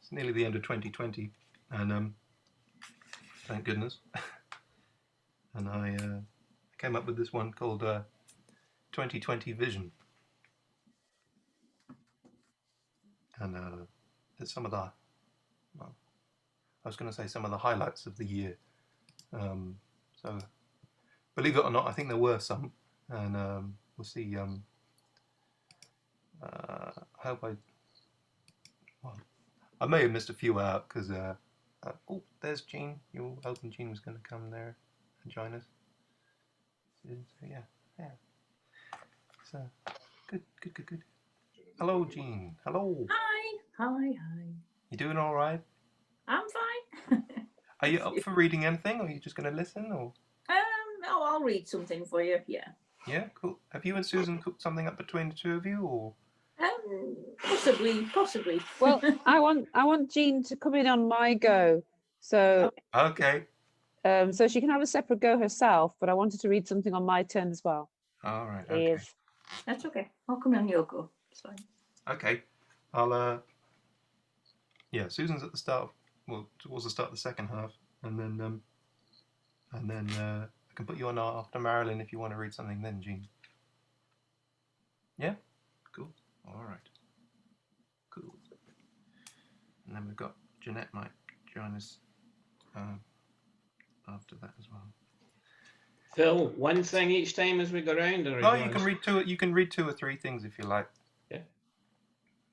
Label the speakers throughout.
Speaker 1: It's nearly the end of 2020, and thank goodness. And I came up with this one called 2020 Vision. And it's some of the, well, I was going to say some of the highlights of the year. So, believe it or not, I think there were some. And we'll see. I hope well, I may have missed a few out because, oh, there's Jean. You were hoping Jean was going to come there and join us. So, yeah. So, good. Hello, Jean. Hello.
Speaker 2: Hi.
Speaker 1: You doing all right?
Speaker 2: I'm fine.
Speaker 1: Are you up for reading anything, or are you just going to listen? Or
Speaker 2: No, I'll read something for you. Yeah.
Speaker 1: yeah, cool. Have you and Susan cooked something up between the two of you, or?
Speaker 2: Possibly.
Speaker 3: Well, I want Jean to come in on my go, so
Speaker 1: Okay.
Speaker 3: so she can have a separate go herself. But I wanted to read something on my turn as well.
Speaker 1: All right.
Speaker 3: Please.
Speaker 1: Okay.
Speaker 2: That's okay. I'll come on your go. It's fine.
Speaker 1: Okay. I'll yeah. Susan's at the start. Well, towards the start of the second half, and then I can put you on after Marilyn if you want to read something. Then Jean. Yeah. Cool. All right. Cool. And then we've got Jeanette might join us after that as well.
Speaker 4: Phil, one thing each time as we go round, or
Speaker 1: no, you can read two. You can read 2 or 3 things if you like.
Speaker 4: Yeah.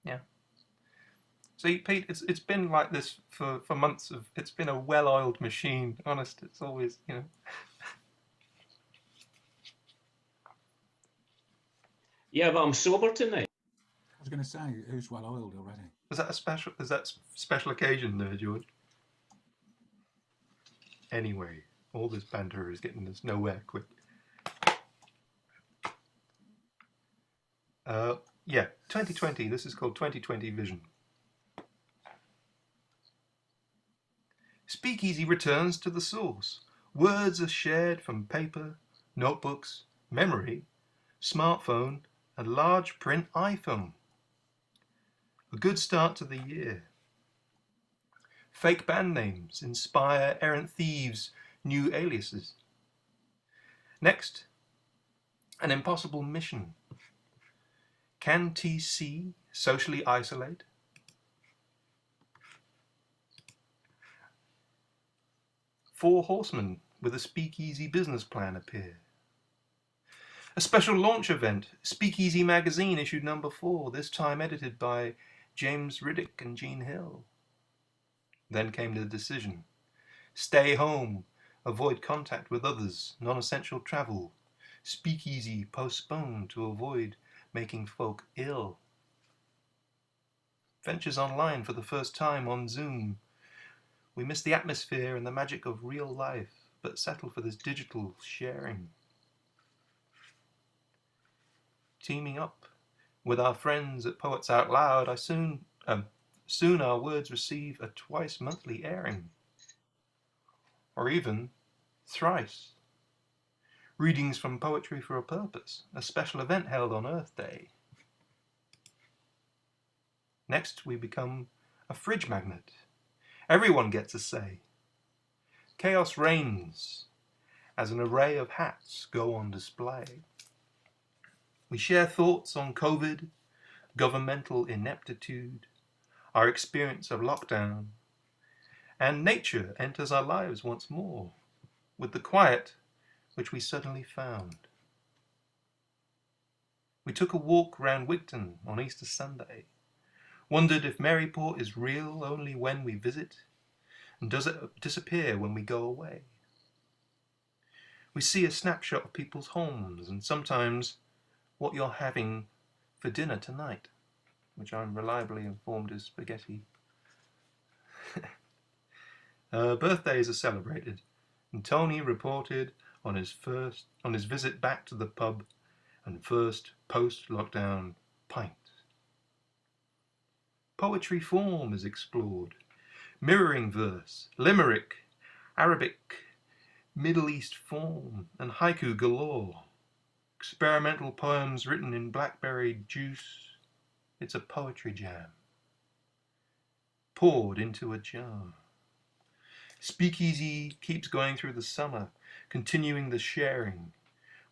Speaker 1: Yeah. See, Pete, it's been like this for months. It's been a well-oiled machine. Honest, it's always, you know.
Speaker 4: Yeah, but I'm sober tonight.
Speaker 5: I was going to say, who's well-oiled already?
Speaker 1: Is that special occasion there, George? Anyway, all this banter is getting us nowhere quick. Yeah, 2020. This is called 2020 Vision. SpeakEasy returns to the source. Words are shared from paper, notebooks, memory, smartphone, and large print iPhone. A good start to the year. Fake band names inspire errant thieves' new aliases. Next, an impossible mission. Can TC socially isolate? Four horsemen with a SpeakEasy business plan appear. A special launch event, SpeakEasy magazine issued number 4, this time edited by James Riddick and Jean Hill. Then came the decision. Stay home, avoid contact with others, non-essential travel. SpeakEasy postponed to avoid making folk ill. Ventures online for the first time on Zoom. We miss the atmosphere and the magic of real life, but settle for this digital sharing. Teaming up with our friends at Poets Out Loud, soon our words receive a twice monthly airing, or even thrice. Readings from Poetry for a Purpose, a special event held on Earth Day. Next, we become a fridge magnet. Everyone gets a say. Chaos reigns as an array of hats go on display. We share thoughts on COVID, governmental ineptitude, our experience of lockdown, and nature enters our lives once more with the quiet which we suddenly found. We took a walk round Wigton on Easter Sunday, wondered if Maryport is real only when we visit, and does it disappear when we go away? We see a snapshot of people's homes, and sometimes what you're having for dinner tonight, which I'm reliably informed is spaghetti. Birthdays are celebrated, and Tony reported on his visit back to the pub and first post-lockdown pint. Poetry form is explored, mirroring verse, limerick, Arabic, Middle East form, and haiku galore. Experimental poems written in blackberry juice. It's a poetry jam. poured into a jar. SpeakEasy keeps going through the summer, continuing the sharing.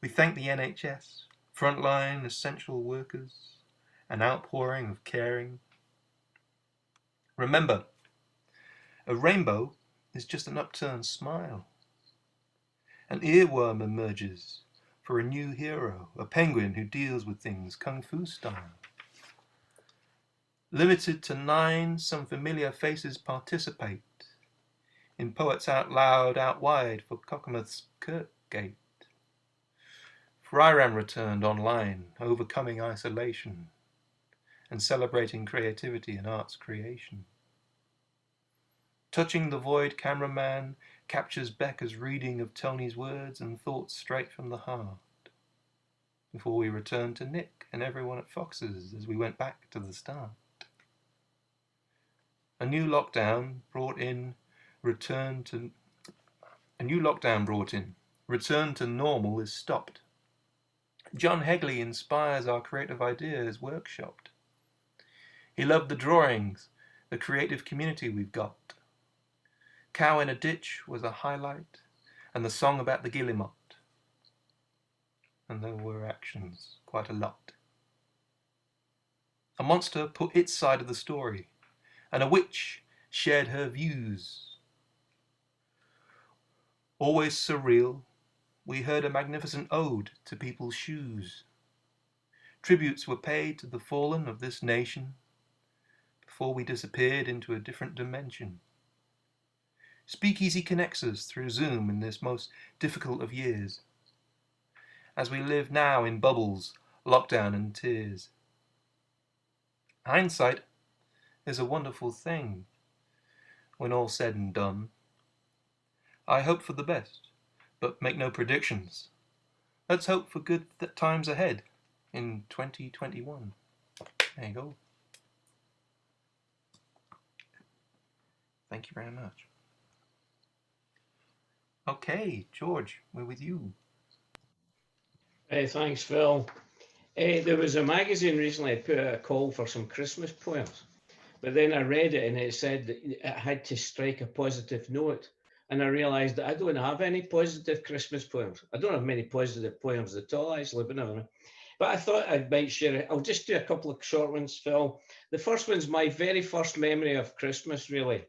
Speaker 1: We thank the NHS, frontline essential workers, an outpouring of caring. Remember, a rainbow is just an upturned smile. An earworm emerges for a new hero, a penguin who deals with things kung fu style. Limited to 9, some familiar faces participate in Poets Out Loud, Out Wide for Cockermouth's Kirkgate. Fryram returned online, overcoming isolation and celebrating creativity and arts creation. Touching the Void cameraman captures Becca's reading of Tony's words and thoughts straight from the heart. Before we return to Nick and everyone at Fox's as we went back to the start. A new lockdown brought in return to normal is stopped. John Hegley inspires our creative ideas workshopped. He loved the drawings, the creative community we've got. Cow in a Ditch was a highlight, and the song about the guillemot. And there were actions, quite a lot. A monster put its side of the story, and a witch shared her views. Always surreal, we heard a magnificent ode to people's shoes. Tributes were paid to the fallen of this nation before we disappeared into a different dimension. SpeakEasy connects us through Zoom in this most difficult of years, as we live now in bubbles, lockdown and tears. Hindsight is a wonderful thing when all's said and done. I hope for the best, but make no predictions. Let's hope for good times ahead in 2021. There you go. Thank you very much. Okay, George, we're with you.
Speaker 4: Thanks, Phil. There was a magazine recently that put out a call for some Christmas poems, but then I read it and it said that it had to strike a positive note. And I realised that I don't have any positive Christmas poems. I don't have many positive poems at all, actually, but never mind. But I thought I might share it. I'll just do a couple of short ones, Phil. The first one's my very first memory of Christmas, really,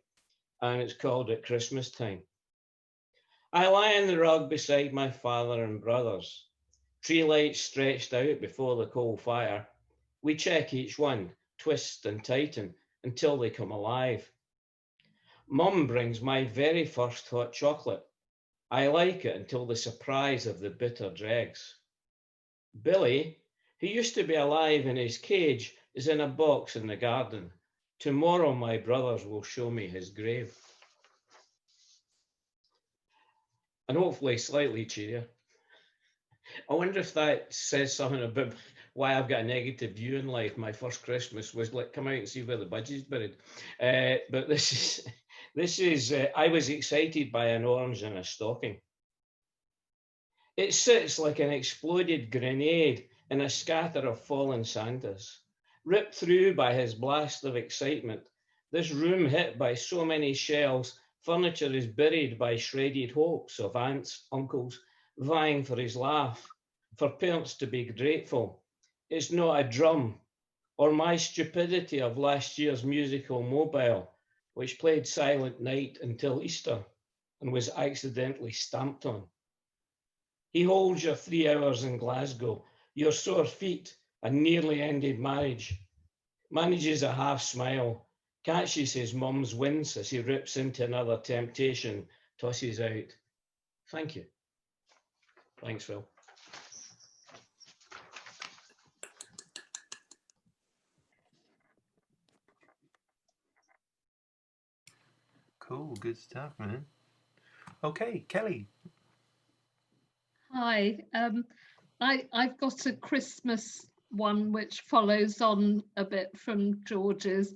Speaker 4: and it's called At Christmas Time. I lie on the rug beside my father and brothers. Tree lights stretched out before the coal fire. We check each one, twist and tighten until they come alive. Mum brings my very first hot chocolate. I like it until the surprise of the bitter dregs. Billy, who used to be alive in his cage, is in a box in the garden. Tomorrow my brothers will show me his grave. And hopefully slightly cheerier. I wonder if that says something about why I've got a negative view in life. My first Christmas was like, come out and see where the budget's buried. But this is I was excited by an orange in a stocking. It sits like an exploded grenade in a scatter of fallen Santas. Ripped through by his blast of excitement, this room hit by so many shells, furniture is buried by shredded hopes of aunts, uncles, vying for his laugh, for parents to be grateful. It's not a drum, or my stupidity of last year's musical mobile, which played Silent Night until Easter and was accidentally stamped on. He holds your 3 hours in Glasgow, your sore feet, a nearly ended marriage, manages a half smile, catches his mum's wince as he rips into another temptation, tosses out. Thank you. Thanks, Phil.
Speaker 1: Cool, good stuff, man. Okay, Kelly.
Speaker 6: Hi, I've got a Christmas one which follows on a bit from George's.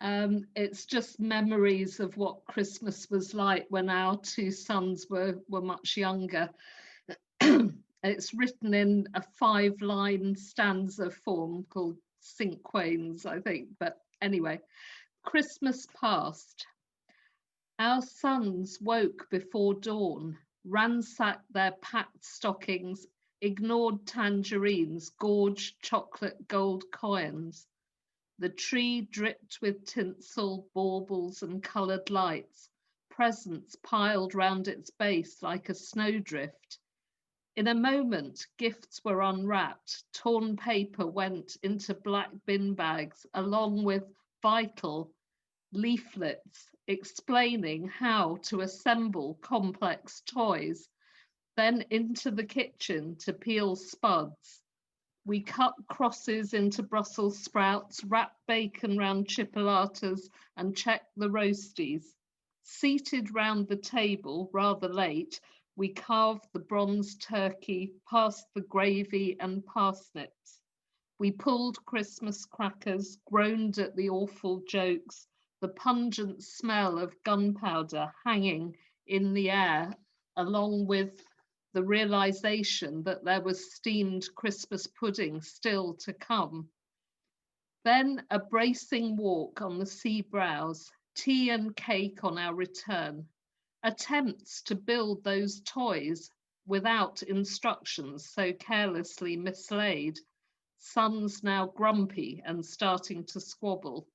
Speaker 6: It's just memories of what Christmas was like when our 2 sons were much younger. It's written in a 5-line stanza form called cinquains, I think. But anyway, Christmas past. Our sons woke before dawn, ransacked their packed stockings, ignored tangerines, gorged chocolate gold coins. The tree dripped with tinsel, baubles, and coloured lights, presents piled round its base like a snowdrift. In a moment, gifts were unwrapped, torn paper went into black bin bags, along with vital leaflets explaining how to assemble complex toys, then into the kitchen to peel spuds. We cut crosses into Brussels sprouts, wrapped bacon round chipolatas, and checked the roasties. Seated round the table, rather late, we carved the bronze turkey, passed the gravy and parsnips. We pulled Christmas crackers, groaned at the awful jokes, the pungent smell of gunpowder hanging in the air, along with the realization that there was steamed Christmas pudding still to come. Then a bracing walk on the sea brows, tea and cake on our return, attempts to build those toys without instructions so carelessly mislaid, sons now grumpy and starting to squabble.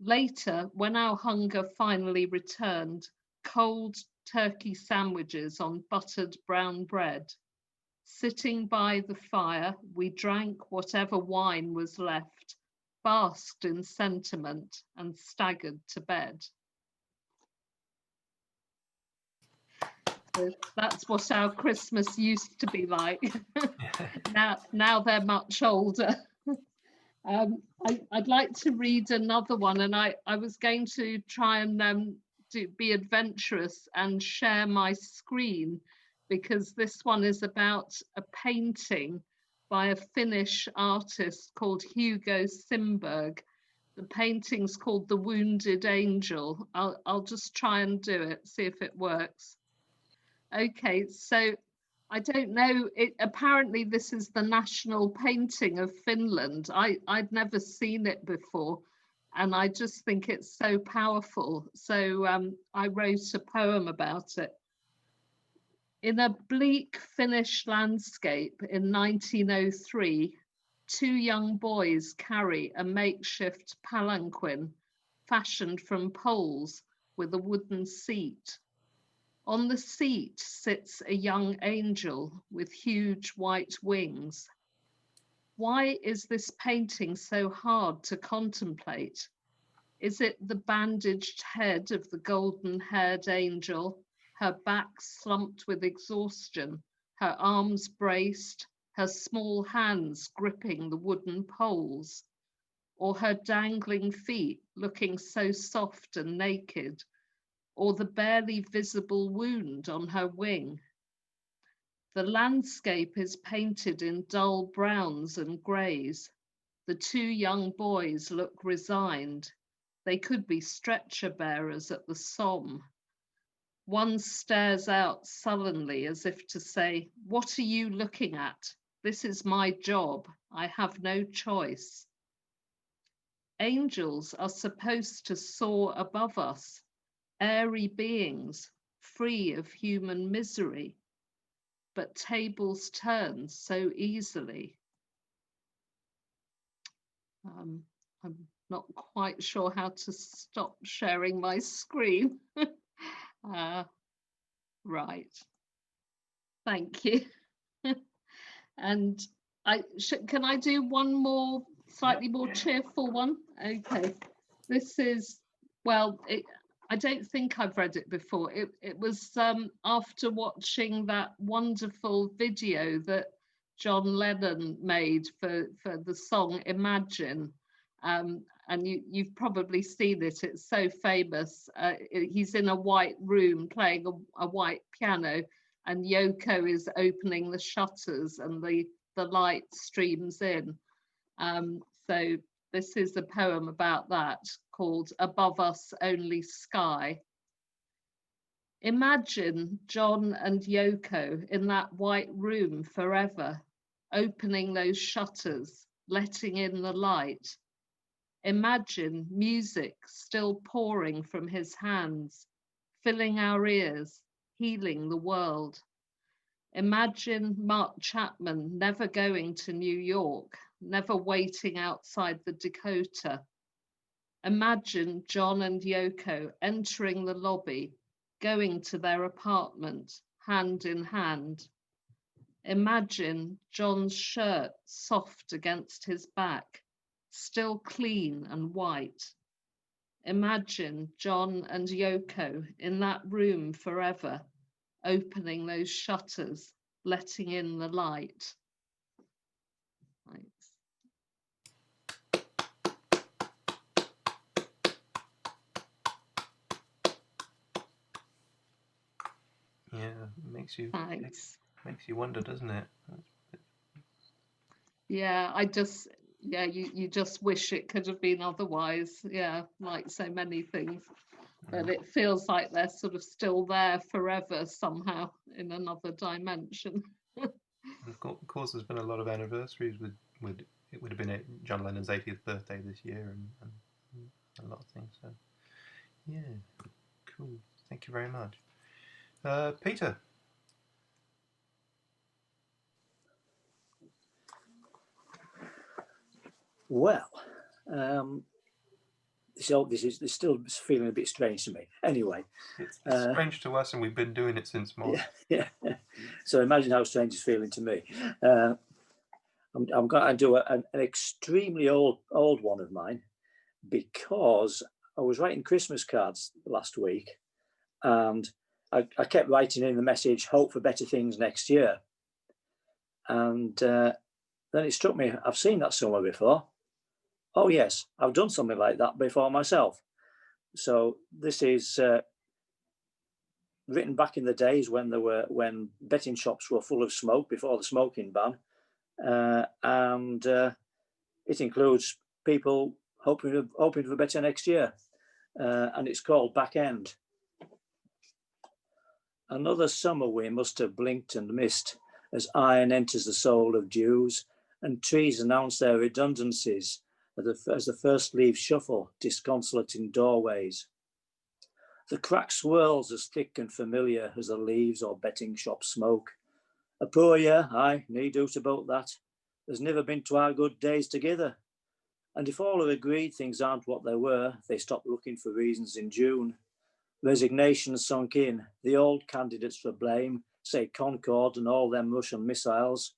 Speaker 6: Later, when our hunger finally returned, cold turkey sandwiches on buttered brown bread. Sitting by the fire, we drank whatever wine was left, basked in sentiment, and staggered to bed. So that's what our Christmas used to be like. Now they're much older. I'd like to read another one, and I was going to try and be adventurous and share my screen, because this one is about a painting by a Finnish artist called Hugo Simberg. The painting's called The Wounded Angel. I'll just try and do it, see if it works. Okay, so I don't know, apparently this is the national painting of Finland. I'd never seen it before, and I just think it's so powerful. So I wrote a poem about it. In a bleak Finnish landscape in 1903, two young boys carry a makeshift palanquin fashioned from poles with a wooden seat. On the seat sits a young angel with huge white wings. Why is this painting so hard to contemplate? Is it the bandaged head of the golden-haired angel, her back slumped with exhaustion, her arms braced, her small hands gripping the wooden poles, or her dangling feet looking so soft and naked, or the barely visible wound on her wing? The landscape is painted in dull browns and greys. The two young boys look resigned. They could be stretcher bearers at the Somme. One stares out sullenly as if to say, "What are you looking at? This is my job. I have no choice." Angels are supposed to soar above us, airy beings, free of human misery, but tables turn so easily. I'm not quite sure how to stop sharing my screen. Right, thank you. And can I do one more, slightly more cheerful one? Okay, this is, well, I don't think I've read it before. It was after watching that wonderful video that John Lennon made for the song Imagine. And you've probably seen it, it's so famous. He's in a white room playing a white piano, and Yoko is opening the shutters and the light streams in. So this is a poem about that, called Above Us Only Sky. Imagine John and Yoko in that white room forever, opening those shutters, letting in the light. Imagine music still pouring from his hands, filling our ears, healing the world. Imagine Mark Chapman never going to New York, never waiting outside the Dakota. Imagine John and Yoko entering the lobby, going to their apartment, hand in hand. Imagine John's shirt soft against his back, still clean and white. Imagine John and Yoko in that room forever, opening those shutters, letting in the light. Thanks.
Speaker 1: Yeah, it makes you
Speaker 6: Thanks.
Speaker 1: makes you wonder, doesn't it?
Speaker 6: Yeah, you just wish it could have been otherwise. Yeah, like so many things. But it feels like they're sort of still there forever somehow in another dimension.
Speaker 1: Of course, there's been a lot of anniversaries with it would have been John Lennon's 80th birthday this year and a lot of things. So yeah, cool. Thank you very much, Peter.
Speaker 7: Well, this is still feeling a bit strange to me. Anyway,
Speaker 1: It's strange to us, and we've been doing it since March.
Speaker 7: Yeah. So imagine how strange it's feeling to me. I'm going to do an extremely old one of mine, because I was writing Christmas cards last week, and I kept writing in the message, hope for better things next year. And then it struck me, I've seen that somewhere before. Oh yes, I've done something like that before myself. So this is written back in the days when betting shops were full of smoke before the smoking ban, and it includes people hoping for better next year, and it's called Back End. Another summer we must have blinked and missed, as iron enters the soul of Jews, and trees announce their redundancies as the first leaves shuffle disconsolate in doorways. The crack swirls as thick and familiar as the leaves or betting shop smoke. A poor year, aye, nae doubt about that. There's never been 2 good days together. And if all are agreed things aren't what they were, they stop looking for reasons in June. Resignation sunk in. The old candidates for blame, say Concorde and all them Russian missiles,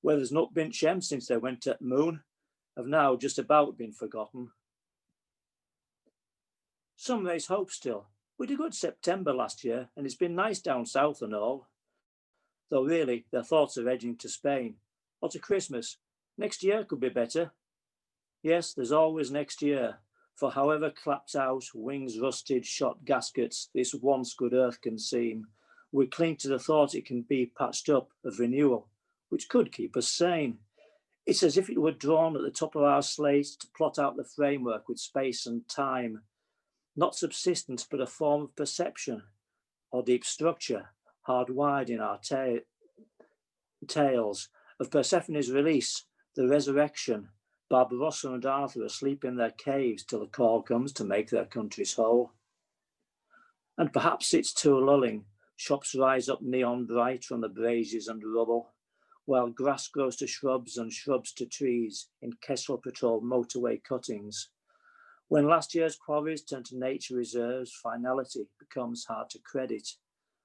Speaker 7: where there's not been Shem since they went at moon, have now just about been forgotten. Some raise hope still. We had a good September last year, and it's been nice down south and all. Though really, their thoughts are edging to Spain, or to Christmas. Next year could be better. Yes, there's always next year, for however clapped out, wings rusted, shot gaskets this once good earth can seem, we cling to the thought it can be patched up of renewal, which could keep us sane. It's as if it were drawn at the top of our slate to plot out the framework with space and time, not subsistence, but a form of perception or deep structure, hardwired in our tales of Persephone's release, the resurrection, Barbarossa and Arthur asleep in their caves till the call comes to make their countries whole. And perhaps it's too lulling. Shops rise up neon bright from the braziers and rubble, while grass grows to shrubs and shrubs to trees in Kessel Patrol motorway cuttings. When last year's quarries turn to nature reserves, finality becomes hard to credit,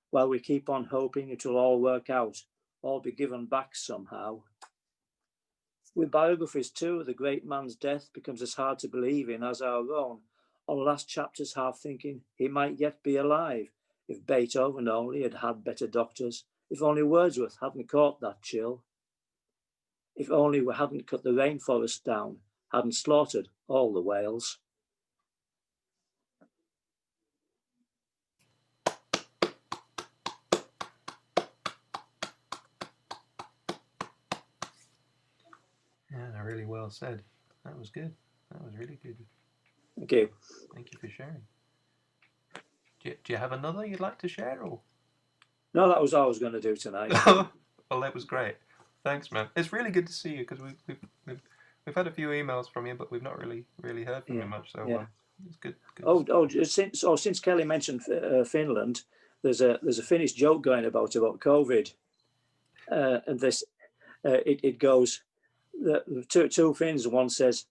Speaker 7: while we keep on hoping it will all work out, all be given back somehow. With biographies too, the great man's death becomes as hard to believe in as our own, or last chapters half thinking he might yet be alive, if Beethoven only had had better doctors, if only Wordsworth hadn't caught that chill, if only we hadn't cut the rainforest down, hadn't slaughtered all the whales.
Speaker 1: Yeah, really well said. That was good. That was really good.
Speaker 7: Thank you.
Speaker 1: Thank you for sharing. Do you have another you'd like to share, or?
Speaker 7: No, that was all I was going to do tonight.
Speaker 1: Well, that was great. Thanks, man. It's really good to see you, because We've had a few emails from you, but we've not really heard from you much. So
Speaker 7: Yeah.
Speaker 1: it's good.
Speaker 7: Since Kelly mentioned Finland, there's a Finnish joke going about COVID, and this it goes. The two Finns. One says,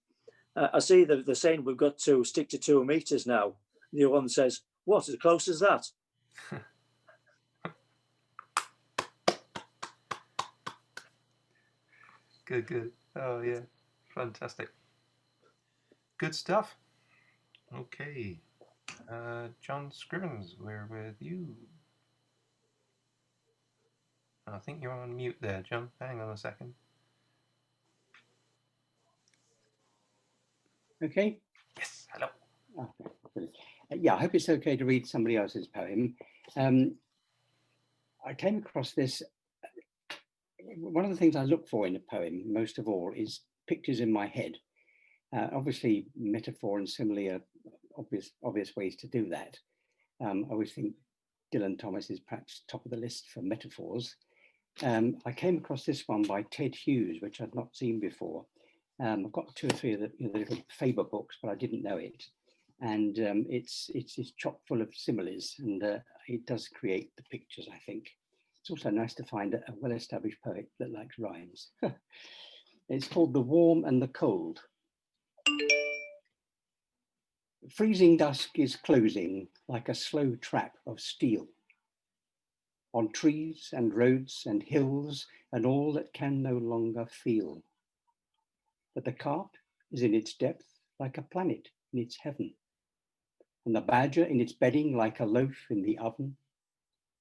Speaker 7: "I see that they're saying we've got to stick to 2 meters now." The other one says, "What? As close as that?"
Speaker 1: Good. Oh yeah, fantastic. Good stuff. Okay, John Scrivens, we're with you. I think you're on mute there, John. Hang on a second.
Speaker 8: Okay.
Speaker 1: Yes, hello.
Speaker 8: Oh, yeah, I hope it's okay to read somebody else's poem. I came across this. One of the things I look for in a poem, most of all, is pictures in my head. Obviously, metaphor and simile are obvious ways to do that. I always think Dylan Thomas is perhaps top of the list for metaphors. I came across this one by Ted Hughes, which I'd not seen before. I've got 2 or 3 of the little Faber books, but I didn't know it. And it's chock full of similes, and it does create the pictures, I think. It's also nice to find a well-established poet that likes rhymes. It's called The Warm and the Cold. Freezing dusk is closing like a slow trap of steel on trees and roads and hills and all that can no longer feel. But the carp is in its depth like a planet in its heaven, and the badger in its bedding like a loaf in the oven,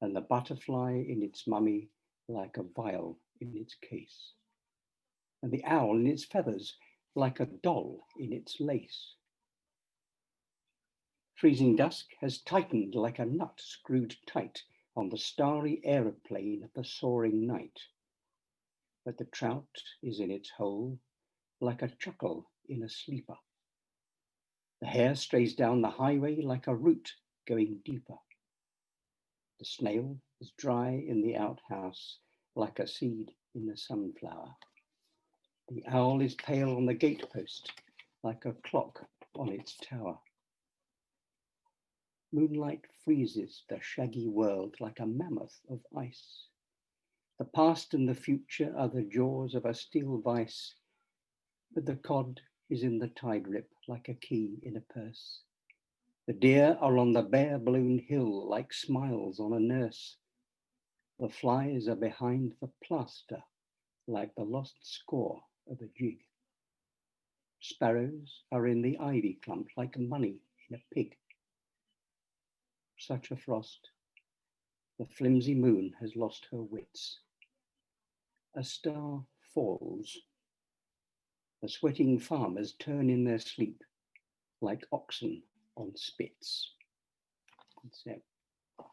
Speaker 8: and the butterfly in its mummy like a vial in its case, and the owl in its feathers like a doll in its lace. Freezing dusk has tightened like a nut screwed tight on the starry aeroplane of the soaring night, but the trout is in its hole like a chuckle in a sleeper. The hare strays down the highway like a root going deeper. The snail is dry in the outhouse like a seed in a sunflower. The owl is pale on the gatepost like a clock on its tower. Moonlight freezes the shaggy world like a mammoth of ice. The past and the future are the jaws of a steel vice, but the cod is in the tide rip like a key in a purse. The deer are on the bare blown hill like smiles on a nurse. The flies are behind the plaster like the lost score of a jig. Sparrows are in the ivy clump like money in a pig. Such a frost, the flimsy moon has lost her wits. A star falls. The sweating farmers turn in their sleep like oxen on spits. So,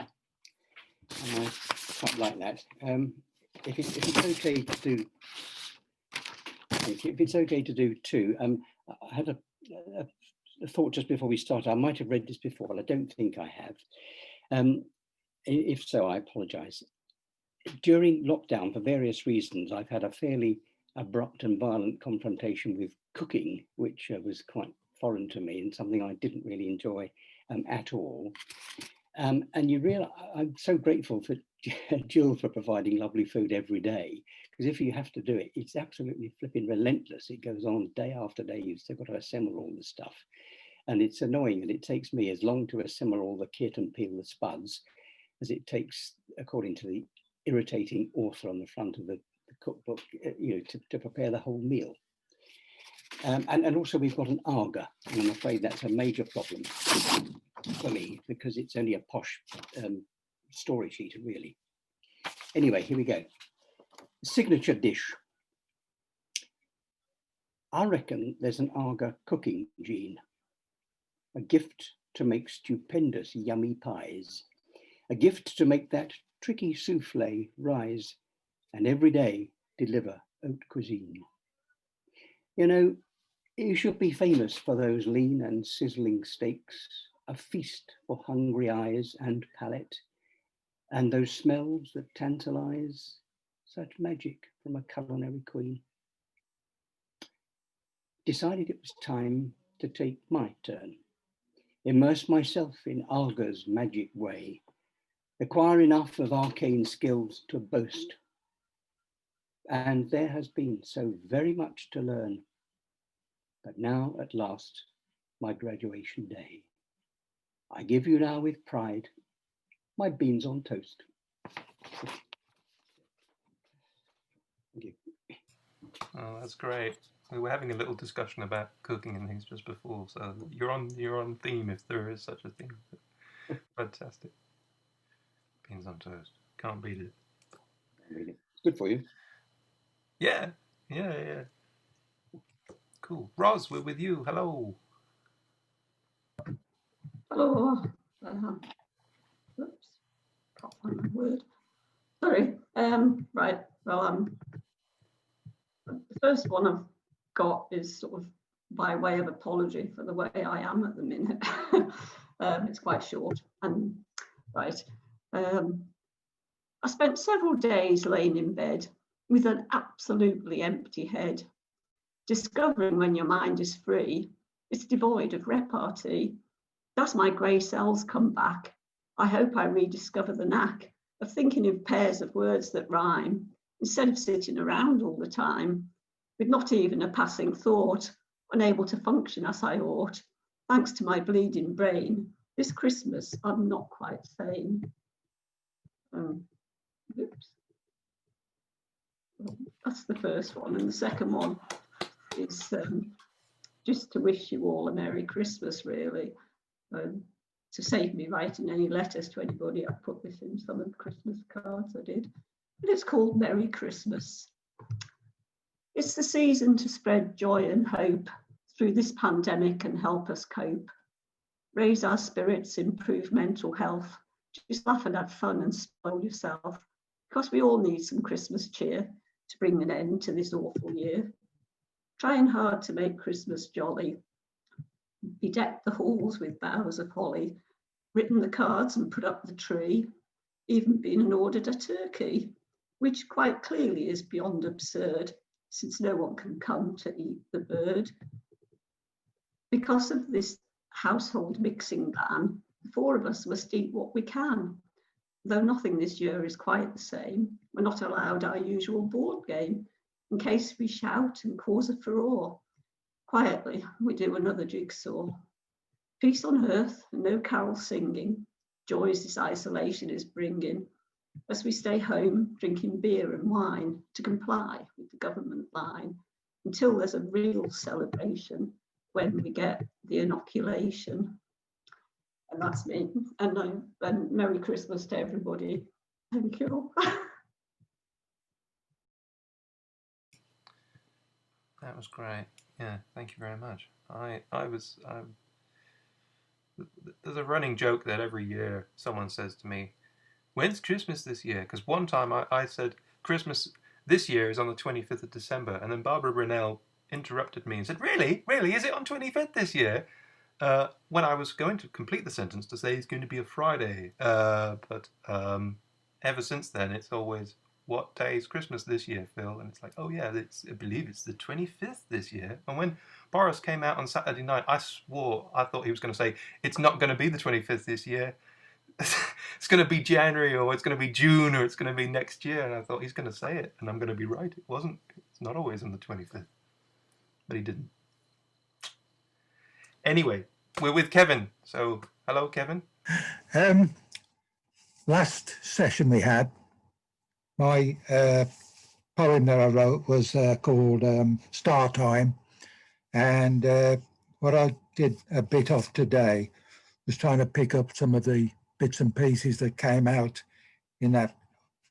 Speaker 8: and I quite like that. If it's okay to do, if it's okay to do 2, I had a thought just before we started. I might have read this before, but I don't think I have. If so, I apologise. During lockdown, for various reasons, I've had a fairly abrupt and violent confrontation with cooking, which was quite foreign to me and something I didn't really enjoy at all. And you realise, I'm so grateful for Jill for providing lovely food every day, because if you have to do it, it's absolutely flipping relentless. It goes on day after day. You've still got to assemble all the stuff. And it's annoying that it takes me as long to assemble all the kit and peel the spuds as it takes, according to the irritating author on the front of the cookbook, to prepare the whole meal. And also we've got an Arga, and I'm afraid that's a major problem for me because it's only a posh storage heater, really. Anyway, here we go. Signature dish. I reckon there's an Arga cooking gene, a gift to make stupendous yummy pies, a gift to make that tricky souffle rise, and every day deliver haute cuisine. You know, you should be famous for those lean and sizzling steaks, a feast for hungry eyes and palate, and those smells that tantalize, such magic from a culinary queen. decided it was time to take my turn, immerse myself in Alga's magic way, acquire enough of arcane skills to boast. And there has been so very much to learn. But now, at last, my graduation day. I give you now with pride my beans on toast. Thank you.
Speaker 1: Oh, that's great. We were having a little discussion about cooking and things just before, so you're on theme if there is such a thing. Fantastic. Beans on toast. Can't beat it.
Speaker 8: It's good for you.
Speaker 1: Yeah. Cool. Roz, we're with you. Hello.
Speaker 2: Hello. Oops. Can't find my word. Sorry. Right. Well, the first one I've got is sort of by way of apology for the way I am at the minute. It's quite short. And right. I spent several days laying in bed with an absolutely empty head, discovering when your mind is free, it's devoid of repartee. As my grey cells come back, I hope I rediscover the knack of thinking of pairs of words that rhyme, instead of sitting around all the time, with not even a passing thought, unable to function as I ought. Thanks to my bleeding brain, this Christmas I'm not quite sane. Oops. That's the first one. And the second one is just to wish you all a Merry Christmas, really. To save me writing any letters to anybody, I put this in some of the Christmas cards I did. But it's called Merry Christmas. It's the season to spread joy and hope through this pandemic and help us cope. Raise our spirits, improve mental health. Just laugh and have fun and spoil yourself, because we all need some Christmas cheer to bring an end to this awful year. Trying hard to make Christmas jolly. Bedecked the halls with boughs of holly, written the cards and put up the tree, even been and ordered a turkey, which quite clearly is beyond absurd, since no one can come to eat the bird. Because of this household mixing ban, the four of us must eat what we can. Though nothing this year is quite the same, we're not allowed our usual board game, in case we shout and cause a furore. Quietly, we do another jigsaw. Peace on earth and no carol singing, joys this isolation is bringing, as we stay home drinking beer and wine to comply with the government line, until there's a real celebration when we get the inoculation. And that's me. And Merry Christmas to everybody. Thank you.
Speaker 1: That was great. Yeah, thank you very much. There's a running joke that every year someone says to me, when's Christmas this year? Because one time I said Christmas this year is on the 25th of December, and then Barbara Brunel interrupted me and said, really? Is it on 25th this year? When I was going to complete the sentence to say it's going to be a Friday. But ever since then, it's always, what day is Christmas this year, Phil? And it's like, oh yeah, I believe it's the 25th this year. And when Boris came out on Saturday night, I swore, I thought he was going to say, it's not going to be the 25th this year. It's going to be January, or it's going to be June, or it's going to be next year. And I thought, he's going to say it, and I'm going to be right. It wasn't. It's not always on the 25th. But he didn't. Anyway, we're with Kevin. So, hello, Kevin.
Speaker 9: Last session we had, my poem that I wrote was called Star Time. And what I did a bit of today was trying to pick up some of the bits and pieces that came out in that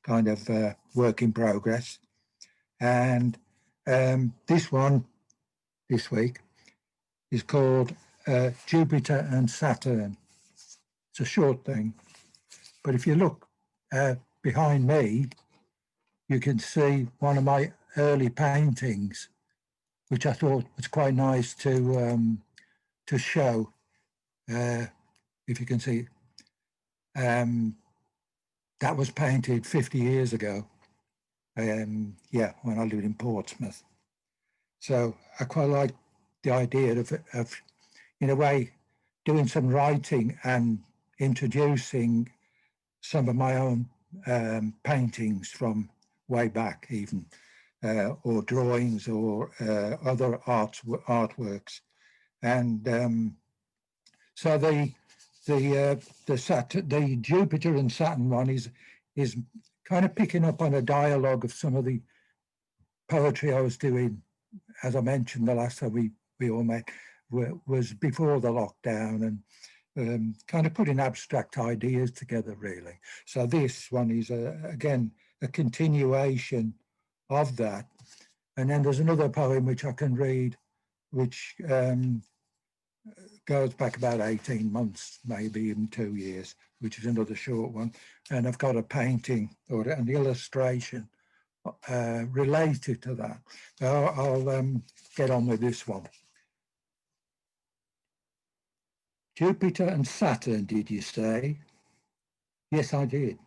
Speaker 9: kind of work in progress. And this one, this week, is called Jupiter and Saturn. It's a short thing, but if you look behind me, you can see one of my early paintings, which I thought was quite nice to show. If you can see, that was painted 50 years ago. Yeah, when I lived in Portsmouth. So I quite like the idea of, in a way, doing some writing and introducing some of my own paintings from way back even, or drawings or other artworks. And so the Jupiter and Saturn one is kind of picking up on a dialogue of some of the poetry I was doing, as I mentioned the last time we all met, was before the lockdown, and kind of putting abstract ideas together, really. So this one is, again, a continuation of that. And then there's another poem which I can read, which goes back about 18 months, maybe even 2 years, which is another short one. And I've got a painting or an illustration related to that. I'll get on with this one. Jupiter and Saturn, did you say? Yes, I did.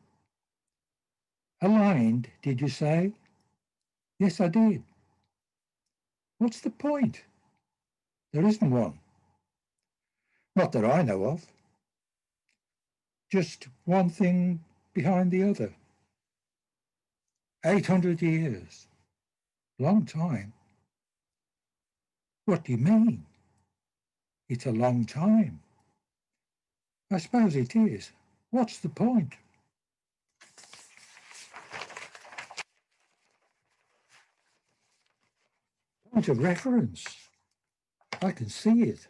Speaker 9: Aligned, did you say? Yes, I did. What's the point? There isn't one. Not that I know of. Just one thing behind the other. 800 years. Long time. What do you mean? It's a long time. I suppose it is. What's the point? Point of reference. I can see it.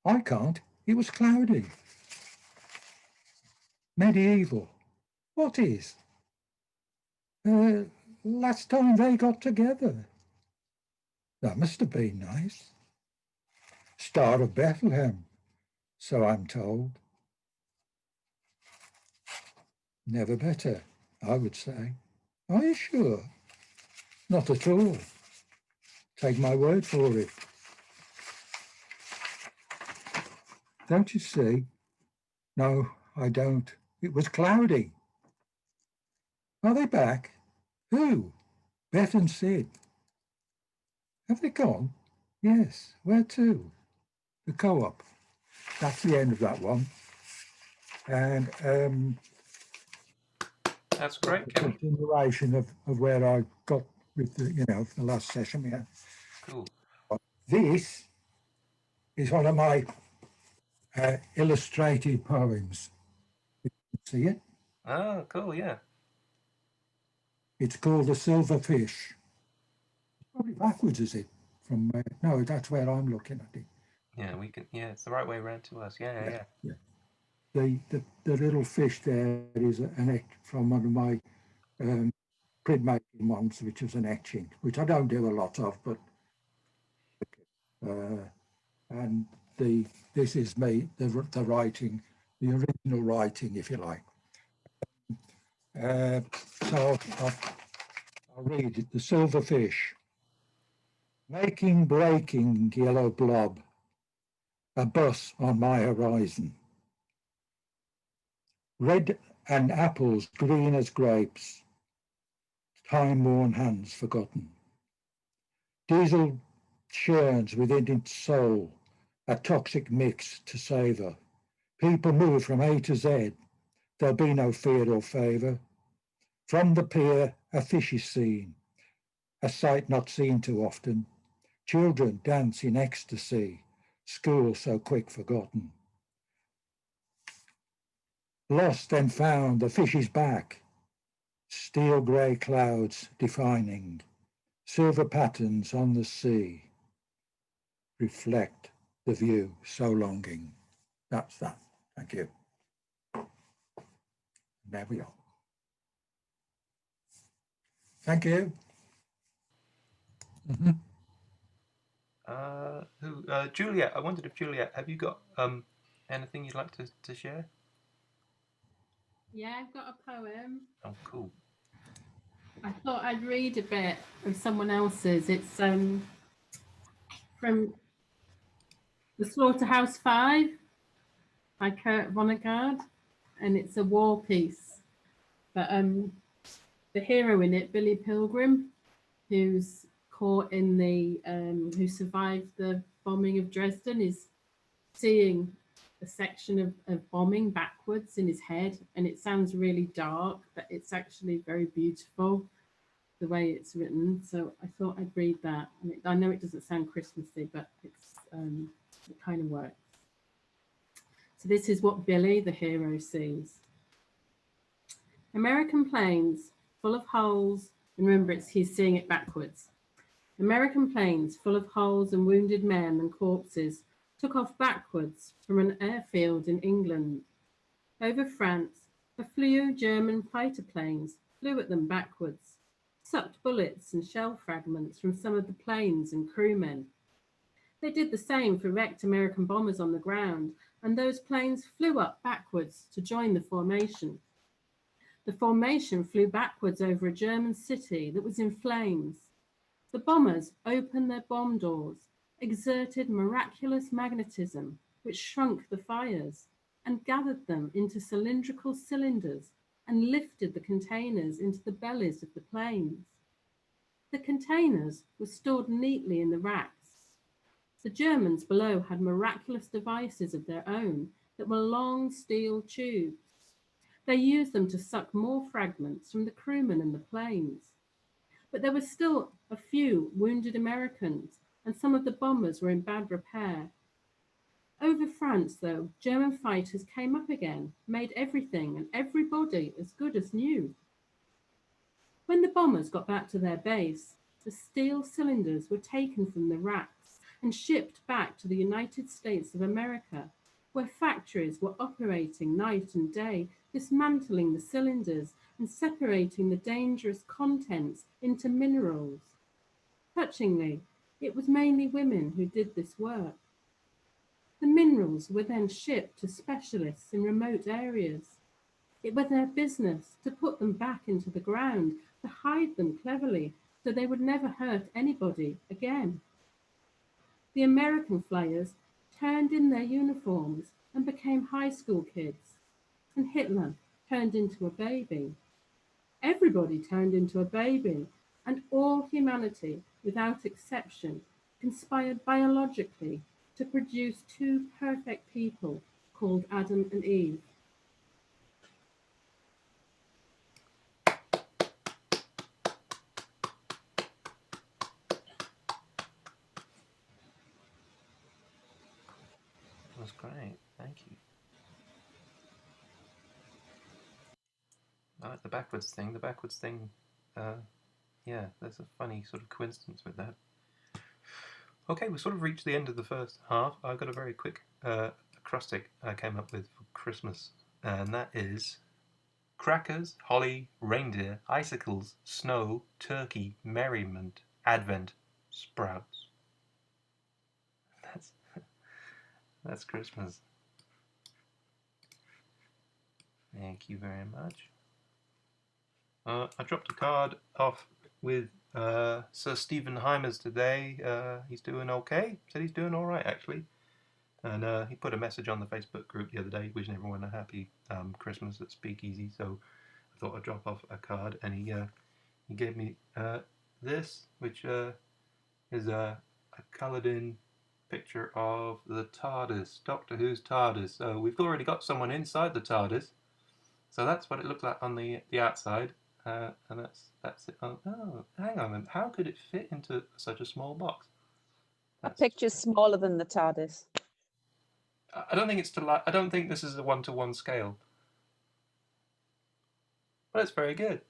Speaker 9: I can't. It was cloudy. Medieval. What is? Last time they got together. That must have been nice. Star of Bethlehem, so I'm told. Never better, I would say. Are you sure? Not at all. Take my word for it. Don't you see? No, I don't. It was cloudy. Are they back? Who? Beth and Sid. Have they gone? Yes. Where to? The co-op. That's the end of that one. And
Speaker 1: That's great,
Speaker 9: the
Speaker 1: Kevin.
Speaker 9: continuation of where I got with the last session we had.
Speaker 1: Cool.
Speaker 9: This is one of my illustrated poems. You can see it?
Speaker 1: Oh, cool, yeah.
Speaker 9: It's called The Silver Fish. Probably backwards, is it? From no, that's where I'm looking at it.
Speaker 1: Yeah, we can. Yeah, it's the right way around to us. Yeah.
Speaker 9: The little fish there is an etch from one of my printmaking ones, which was an etching, which I don't do a lot of, but and this is me, the writing, the original writing, if you like. So I'll read it. The Silver Fish. Making, breaking, yellow blob, a bus on my horizon. Red and apples green as grapes, time-worn hands forgotten. Diesel churns within its soul, a toxic mix to savour. People move from A to Z, there'll be no fear or favour. From the pier, a fish is seen, a sight not seen too often. Children dance in ecstasy, school so quick forgotten. Lost and found, the fish is back. Steel grey clouds defining, silver patterns on the sea reflect the view so longing. That's that. Thank you. There we are. Thank you.
Speaker 1: Juliet, I wondered if Juliet, have you got anything you'd like to share?
Speaker 10: Yeah, I've got a poem.
Speaker 1: Oh, cool.
Speaker 10: I thought I'd read a bit of someone else's. It's from The Slaughterhouse 5 by Kurt Vonnegut, and it's a war piece. But the hero in it, Billy Pilgrim, who's caught in the who survived the bombing of Dresden is seeing a section of bombing backwards in his head, and it sounds really dark, but it's actually very beautiful the way it's written. So I thought I'd read that. And I know it doesn't sound Christmassy, but it's it kind of works. So this is what Billy, the hero, sees. American planes full of holes, and remember, he's seeing it backwards. American planes full of holes and wounded men and corpses took off backwards from an airfield in England. Over France, a few German fighter planes flew at them backwards, sucked bullets and shell fragments from some of the planes and crewmen. They did the same for wrecked American bombers on the ground, and those planes flew up backwards to join the formation. The formation flew backwards over a German city that was in flames. The bombers opened their bomb doors, exerted miraculous magnetism, which shrunk the fires, and gathered them into cylindrical cylinders and lifted the containers into the bellies of the planes. The containers were stored neatly in the racks. The Germans below had miraculous devices of their own that were long steel tubes. They used them to suck more fragments from the crewmen and the planes. But there were still a few wounded Americans, and some of the bombers were in bad repair. Over France, though, German fighters came up again, made everything and everybody as good as new. When the bombers got back to their base, the steel cylinders were taken from the racks and shipped back to the United States of America, where factories were operating night and day, dismantling the cylinders and separating the dangerous contents into minerals. Touchingly, it was mainly women who did this work. The minerals were then shipped to specialists in remote areas. It was their business to put them back into the ground, to hide them cleverly so they would never hurt anybody again. The American flyers turned in their uniforms and became high school kids, and Hitler turned into a baby. Everybody turned into a baby, and all humanity, without exception, conspired biologically to produce two perfect people called Adam and Eve.
Speaker 1: That's great, thank you. I like the backwards thing. The backwards thing, yeah, there's a funny sort of coincidence with that. Okay, we sort of reached the end of the first half. I've got a very quick acrostic I came up with for Christmas, and that is crackers, holly, reindeer, icicles, snow, turkey, merriment, advent, sprouts. That's Christmas. Thank you very much. I dropped a card off with Sir Stephen Hymers today. He's doing okay. Said he's doing all right, actually. And he put a message on the Facebook group the other day wishing everyone a happy Christmas at SpeakEasy. So I thought I'd drop off a card, and he gave me this, which is a coloured-in picture of the TARDIS, Doctor Who's TARDIS. So we've already got someone inside the TARDIS. So that's what it looked like on the outside. And that's it. Oh, hang on a minute. How could it fit into such a small box?
Speaker 3: A picture's smaller than the TARDIS.
Speaker 1: I don't think it's I don't think this is a 1-to-1 scale. But it's very good.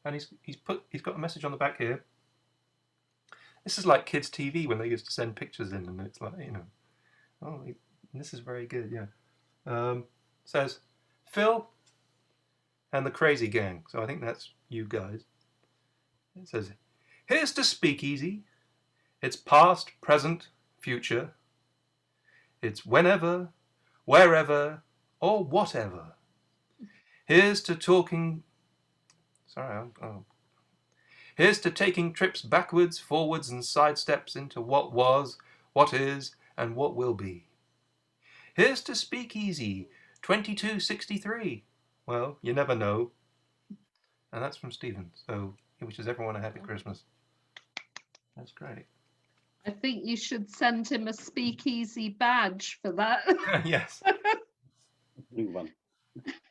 Speaker 1: And he's got a message on the back here. This is like kids' TV when they used to send pictures in, and it's like, you know, oh, this is very good. Yeah. Says Phil and the Crazy Gang. So I think that's you guys. It says, here's to SpeakEasy. It's past, present, future. It's whenever, wherever, or whatever. Here's to talking... Sorry, Here's to taking trips backwards, forwards, and sidesteps into what was, what is, and what will be. Here's to SpeakEasy 2263. Well, you never know. And that's from Stephen. So he wishes everyone a happy Christmas. That's great.
Speaker 6: I think you should send him a SpeakEasy badge for that.
Speaker 1: Yes,
Speaker 8: Blue one.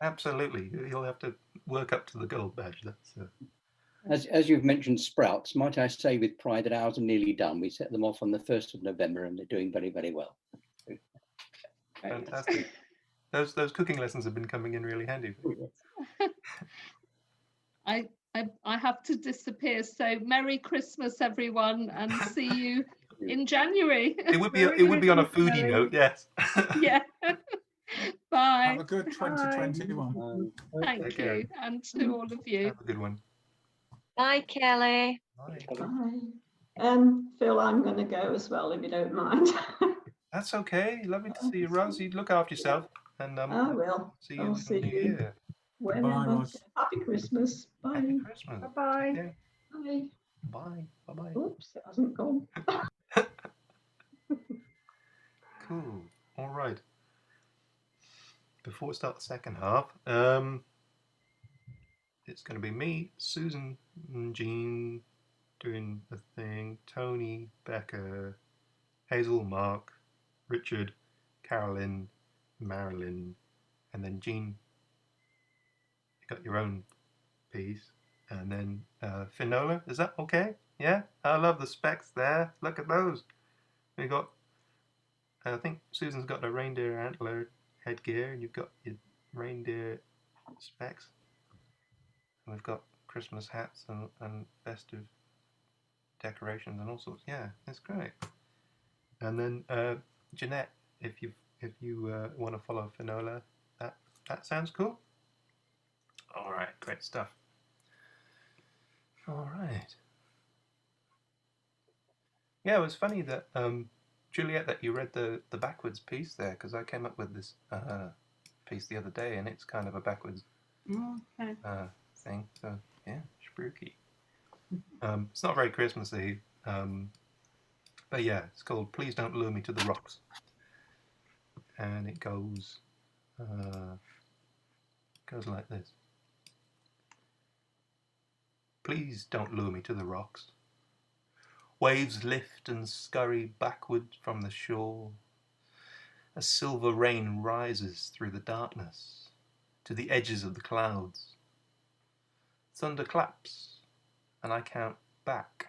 Speaker 1: absolutely. You'll have to work up to the gold badge. That's
Speaker 8: As you've mentioned sprouts, might I say with pride that ours are nearly done. We set them off on the 1st of November and they're doing very, very well.
Speaker 1: fantastic. Those cooking lessons have been coming in really handy.
Speaker 6: I have to disappear. So Merry Christmas, everyone, and see you in January.
Speaker 1: It would be on a foodie
Speaker 10: Merry.
Speaker 1: note, yes.
Speaker 6: Yeah. Bye.
Speaker 5: Have a good 2021.
Speaker 6: Thank
Speaker 1: Take care.
Speaker 6: you, and to all of you.
Speaker 1: Have a good one.
Speaker 11: Bye, Kelly.
Speaker 1: Bye.
Speaker 2: Bye. Phil, I'm going to go as well, if you don't mind.
Speaker 1: That's okay. Lovely to see you, Rose. You look after yourself, and
Speaker 2: I will.
Speaker 1: see you
Speaker 2: I'll
Speaker 1: in the
Speaker 2: see
Speaker 1: new
Speaker 2: you
Speaker 1: year.
Speaker 2: whenever.
Speaker 5: Rose.
Speaker 2: Happy Christmas. Bye.
Speaker 1: Happy Christmas.
Speaker 11: Bye-bye.
Speaker 1: Yeah.
Speaker 2: Bye.
Speaker 1: Bye. Bye.
Speaker 2: Oops, it hasn't gone.
Speaker 1: Cool. All right. Before we start the second half, it's going to be me, Susan, and Jean doing the thing. Tony, Becca, Hazel, Mark, Richard, Carolyn, Marilyn, and then Jean. You got your own piece, and then Finola. Is that okay? Yeah. I love the specs there. Look at those. We got. I think Susan's got the reindeer antler headgear, and you've got your reindeer specs. And we've got Christmas hats and festive decorations and all sorts. Yeah, it's great. And then Jeanette, if you want to follow Finola, that sounds cool. All right, great stuff. All right. Yeah, it was funny that Juliet, that you read the backwards piece there, because I came up with this piece the other day, and it's kind of a backwards
Speaker 10: Okay.
Speaker 1: thing. So yeah, spooky. It's not very Christmassy, but yeah, it's called "Please Don't Lure Me to the Rocks," and it goes like this. Please don't lure me to the rocks. Waves lift and scurry backward from the shore. A silver rain rises through the darkness to the edges of the clouds. Thunder claps, and I count back,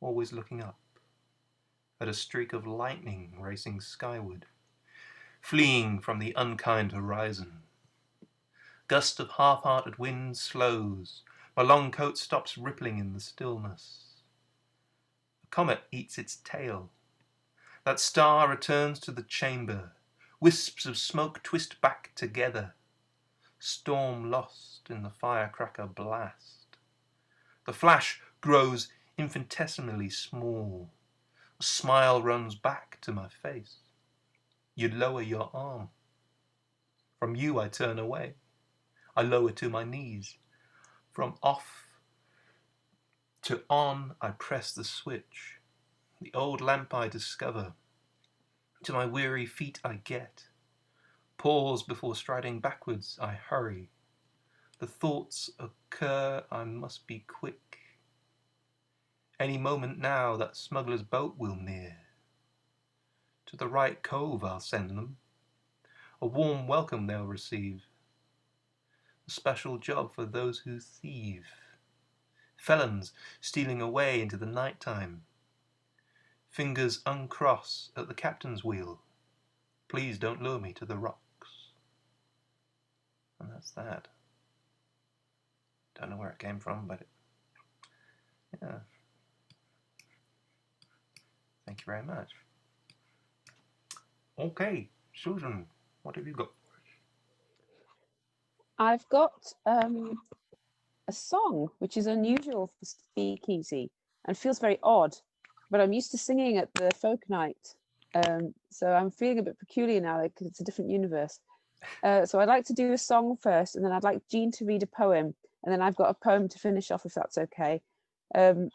Speaker 1: always looking up at a streak of lightning racing skyward, fleeing from the unkind horizon. Gust of half-hearted wind slows. My long coat stops rippling in the stillness. A comet eats its tail. That star returns to the chamber. Wisps of smoke twist back together. Storm lost in the firecracker blast. The flash grows infinitesimally small. A smile runs back to my face. You lower your arm. From you I turn away. I lower to my knees. From off to on I press the switch. The old lamp I discover. To my weary feet I get. Pause before striding backwards I hurry. The thoughts occur, I must be quick. Any moment now that smuggler's boat will near. To the right cove I'll send them. A warm welcome they'll receive. A special job for those who thieve. Felons stealing away into the night time. Fingers uncross at the captain's wheel. Please don't lure me to the rocks. And that's that. Don't know where it came from, but yeah. Thank you very much. Okay, Susan, what have you got?
Speaker 3: I've got a song which is unusual for SpeakEasy and feels very odd, but I'm used to singing at the folk night, so I'm feeling a bit peculiar now, like it's a different universe. So I'd like to do a song first, and then I'd like Jean to read a poem, and then I've got a poem to finish off, if that's okay. So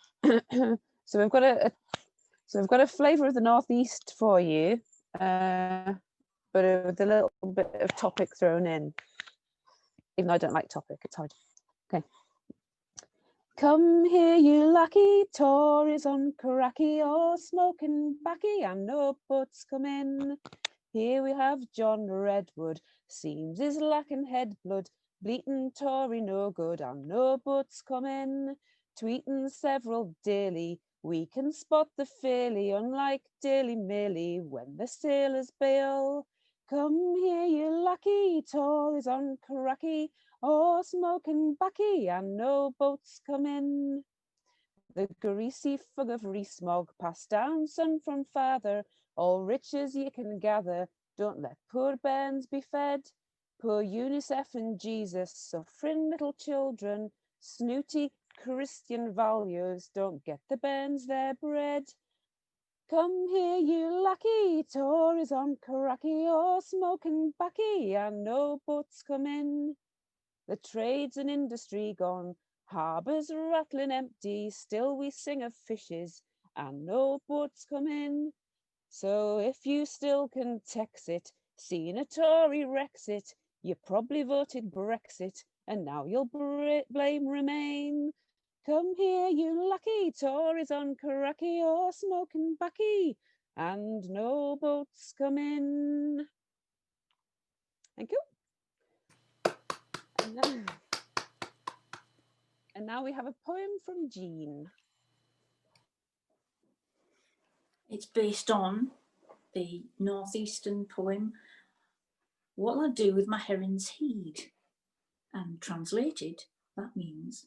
Speaker 3: we've got a flavour of the Northeast for you, but with a little bit of topic thrown in. Even though I don't like topic, it's hard. Okay. Come here, you lucky Tories on cracky or smoking backy, and no butts come in. Here we have John Redwood, seems is lacking head blood, bleating Tory no good, and no butts come in. Tweeting several daily, we can spot the fairly, unlike Daily Maily when the sailors bail. Come here, you lucky Tories on cracky, or smoking backy, and no boats come in. The greasy fug of re-smog passed down son from father, all riches ye can gather, don't let poor bairns be fed. Poor UNICEF and Jesus, suffering little children, snooty Christian values, don't get the bairns their bread. Come here, you lucky Tories on cracky, or smoking backy, and no boats come in. The trades and industry gone, harbours rattling empty, still we sing of fishes, and no boats come in. So if you still can tex it, seeing a Tory Rexit, you probably voted Brexit, and now you'll blame Remain. Come here, you lucky Tories on cracky, or smoking backy, and no boats come in. Thank you. And now we have a poem from Jean.
Speaker 12: It's based on the northeastern poem, What'll I Do With My Heron's Head? And translated, that means,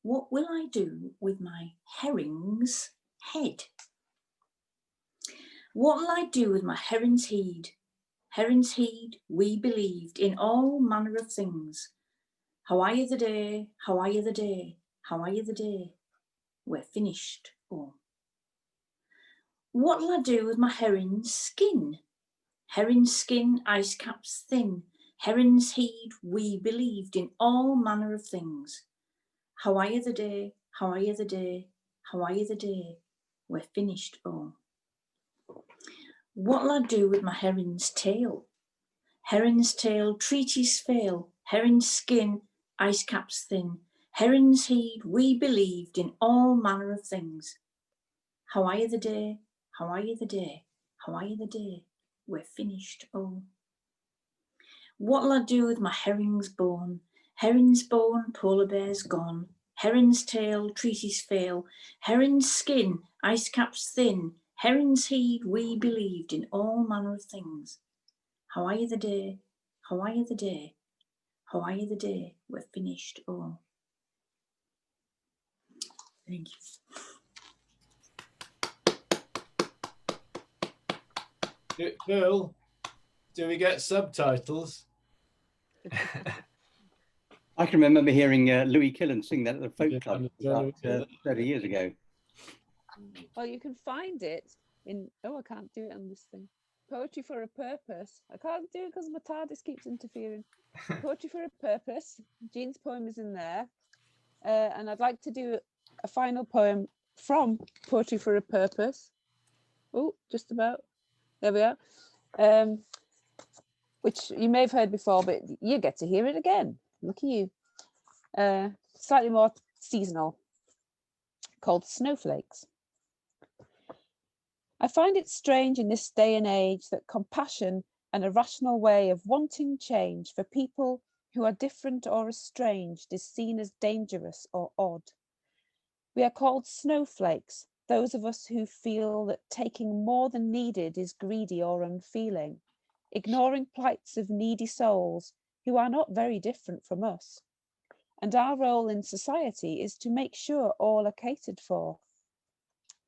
Speaker 12: what will I do with my herring's head? What'll I do with my heron's head? Heron's head, we believed in all manner of things. How are you the day? How are you the day? How are you the day? We're finished, oh. What'll I do with my heron's skin? Heron's skin, ice caps thin. Heron's head, we believed in all manner of things. How are you the day? How are you the day? How are you the day? We're finished, oh. What'll I do with my heron's tail? Heron's tail, treaties fail. Heron's skin, ice caps thin. Heron's head, we believed in all manner of things. How are you the day? How are you the day? How are you the day? We're finished, oh. What'll I do with my herring's bone? Herring's bone, polar bear's gone. Heron's tail, treaties fail. Heron's skin, ice caps thin. Heron's head, we believed in all manner of things. How are you the day? How are you the day? How are you the day? We're finished, oh. Thank you.
Speaker 13: Cool. Do we get subtitles?
Speaker 8: I can remember hearing Louis Killen sing that at the folk club about 30 years ago.
Speaker 3: Well, you can find it in, oh, I can't do it on this thing. Poetry for a Purpose. I can't do it because my TARDIS keeps interfering. Poetry for a Purpose. Jean's poem is in there. And I'd like to do a final poem from Poetry for a Purpose. Oh, just about. There we are. Which you may have heard before, but you get to hear it again. Look at you. Slightly more seasonal, called Snowflakes. I find it strange in this day and age that compassion and a rational way of wanting change for people who are different or estranged is seen as dangerous or odd. We are called snowflakes, those of us who feel that taking more than needed is greedy or unfeeling, ignoring plights of needy souls who are not very different from us. And our role in society is to make sure all are catered for.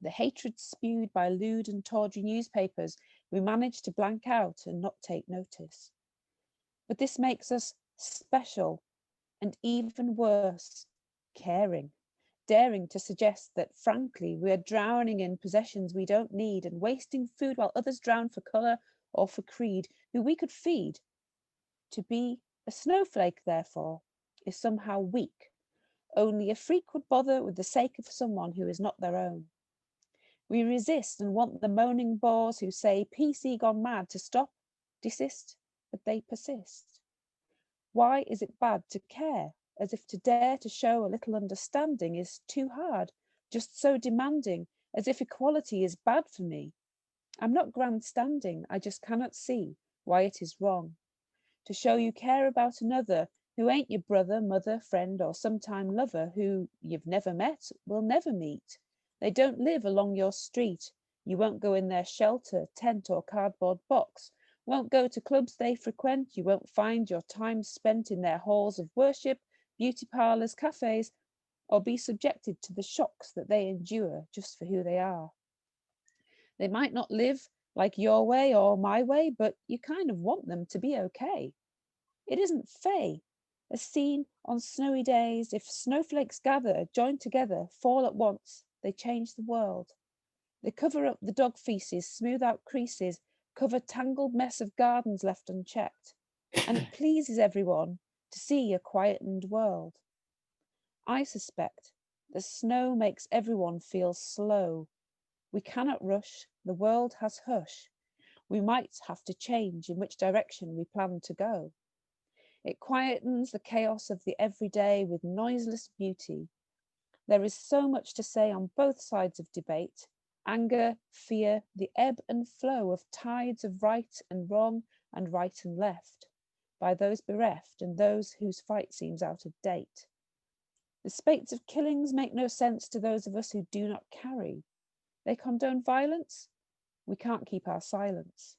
Speaker 3: The hatred spewed by lewd and tawdry newspapers we manage to blank out and not take notice. But this makes us special and even worse, caring, daring to suggest that frankly we are drowning in possessions we don't need and wasting food while others drown for colour or for creed, who we could feed. To be a snowflake, therefore, is somehow weak. Only a freak would bother with the sake of someone who is not their own. We resist and want the moaning bores who say PC gone mad to stop, desist, but they persist. Why is it bad to care as if to dare to show a little understanding is too hard, just so demanding, as if equality is bad for me. I'm not grandstanding, I just cannot see why it is wrong. To show you care about another who ain't your brother, mother, friend, or sometime lover, who you've never met, will never meet. They don't live along your street. You won't go in their shelter, tent, or cardboard box, won't go to clubs they frequent. You won't find your time spent in their halls of worship, beauty parlours, cafes, or be subjected to the shocks that they endure just for who they are. They might not live like your way or my way, but you kind of want them to be okay. It isn't fey, as seen on snowy days. If snowflakes gather, join together, fall at once, they change the world. They cover up the dog feces, smooth out creases, cover tangled mess of gardens left unchecked. And it pleases everyone to see a quietened world. I suspect the snow makes everyone feel slow. We cannot rush, the world has hush. We might have to change in which direction we plan to go. It quietens the chaos of the everyday with noiseless beauty. There is so much to say on both sides of debate. Anger, fear, the ebb and flow of tides of right and wrong and right and left, by those bereft and those whose fight seems out of date. The spates of killings make no sense to those of us who do not carry. They condone violence? We can't keep our silence.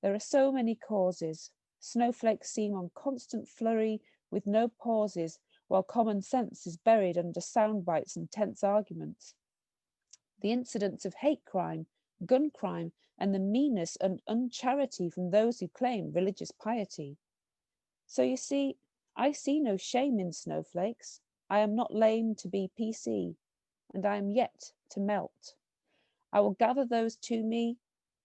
Speaker 3: There are so many causes. Snowflakes seem on constant flurry with no pauses, while common sense is buried under sound bites and tense arguments. The incidents of hate crime, gun crime, and the meanness and uncharity from those who claim religious piety. So you see, I see no shame in snowflakes. I am not lame to be PC, and I am yet to melt. I will gather those to me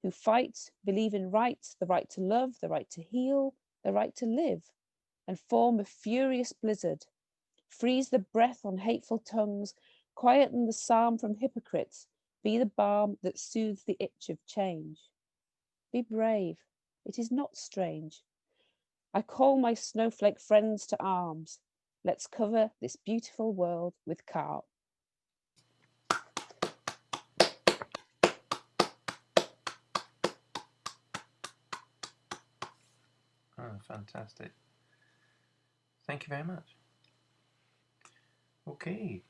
Speaker 3: who fight, believe in rights, the right to love, the right to heal, the right to live, and form a furious blizzard. Freeze the breath on hateful tongues, quieten the psalm from hypocrites, be the balm that soothes the itch of change. Be brave, it is not strange. I call my snowflake friends to arms. Let's cover this beautiful world with calm.
Speaker 1: Oh, fantastic. Thank you very much. Okay,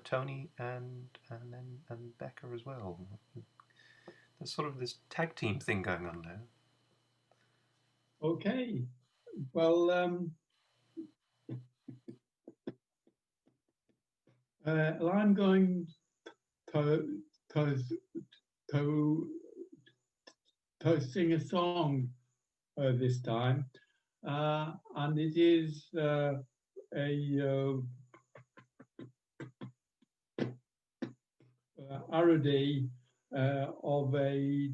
Speaker 1: Tony and Becca as well. There's sort of this tag team thing going on there.
Speaker 14: Okay, well, I'm going to sing a song this time, and it is a parody of a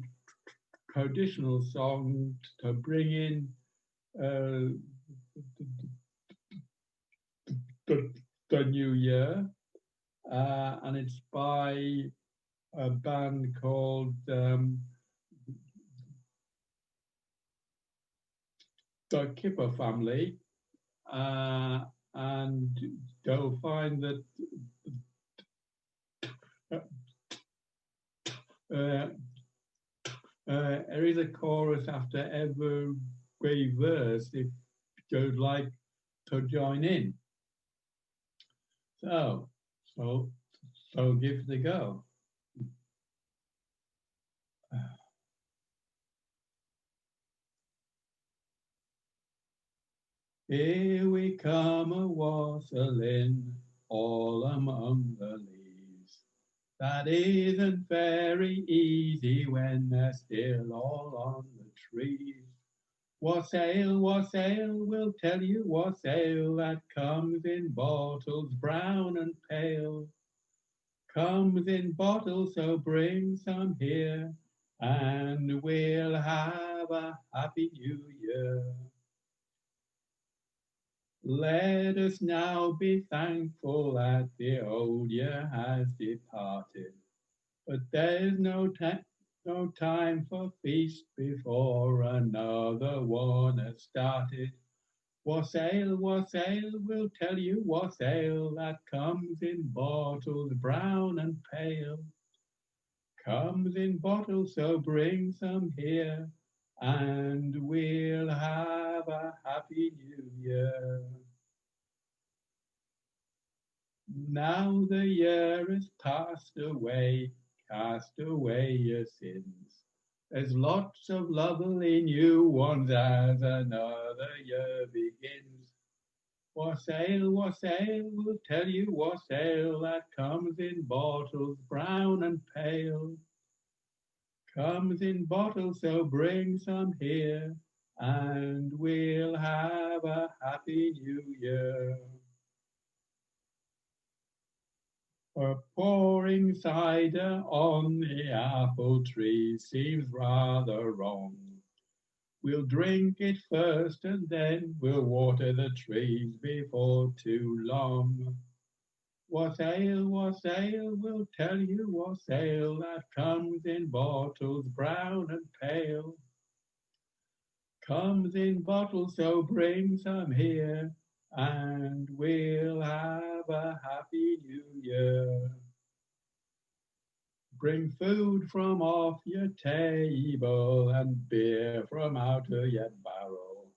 Speaker 14: traditional song to bring in the new year, and it's by a band called the Kipper Family, and you'll find that there is a chorus after every verse if you'd like to join in. So give it a go. Here we come a-wassailing all among the leaves. That isn't very easy when they're still all on the trees. Wassail, wassail, we'll tell you wassail, that comes in bottles brown and pale. Comes in bottles, so bring some here, and we'll have a happy new year. Let us now be thankful that the old year has departed, but there's no time for feast before another one has started. Wassail, wassail, we'll tell you wassail, that comes in bottles brown and pale. Comes in bottles, so bring some here, and we'll have a happy new year. Now the year is passed away, cast away your sins. There's lots of lovely new ones as another year begins. Wassail, wassail, we'll tell you wassail, that comes in bottles brown and pale. Comes in bottles, so bring some here, and we'll have a happy new year. For pouring cider on the apple tree seems rather wrong. We'll drink it first and then we'll water the trees before too long. Wassail, wassail, we'll tell you wassail, that comes in bottles brown and pale. Comes in bottles, so bring some here, and we'll have a happy new year. Bring food from off your table and beer from out of your barrel.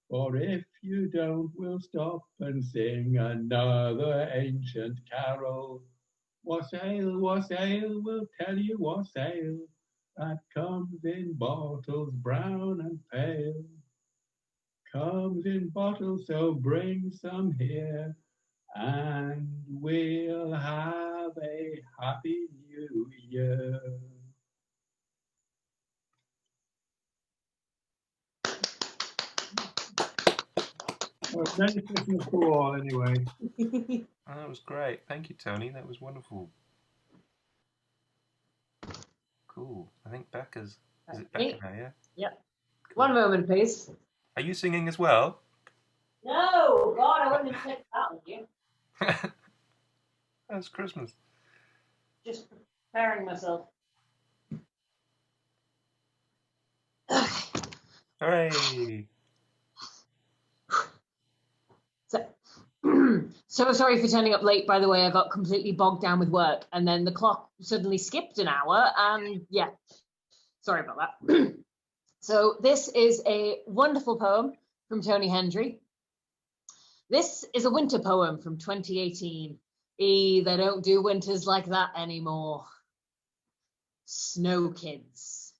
Speaker 14: For if you don't, we'll stop and sing another ancient carol. Wassail, wassail, we'll tell you wassail, that comes in bottles brown and pale. Comes in bottles, so bring some here, and we'll have a happy new year. Well, Merry Christmas to all, anyway.
Speaker 1: Oh, that was great. Thank you, Tony. That was wonderful. Cool. I think Becca's. Is it Becca now? Yeah.
Speaker 15: Yep. One moment, please.
Speaker 1: Are you singing as well?
Speaker 15: No, God, I wouldn't expect that with you.
Speaker 1: That's Christmas.
Speaker 15: Just preparing myself.
Speaker 1: Hooray!
Speaker 15: So sorry for turning up late, by the way. I got completely bogged down with work, and then the clock suddenly skipped an hour, and yeah, sorry about that. So this is a wonderful poem from Tony Hendry. This is a winter poem from 2018. They don't do winters like that anymore. Snow Kids.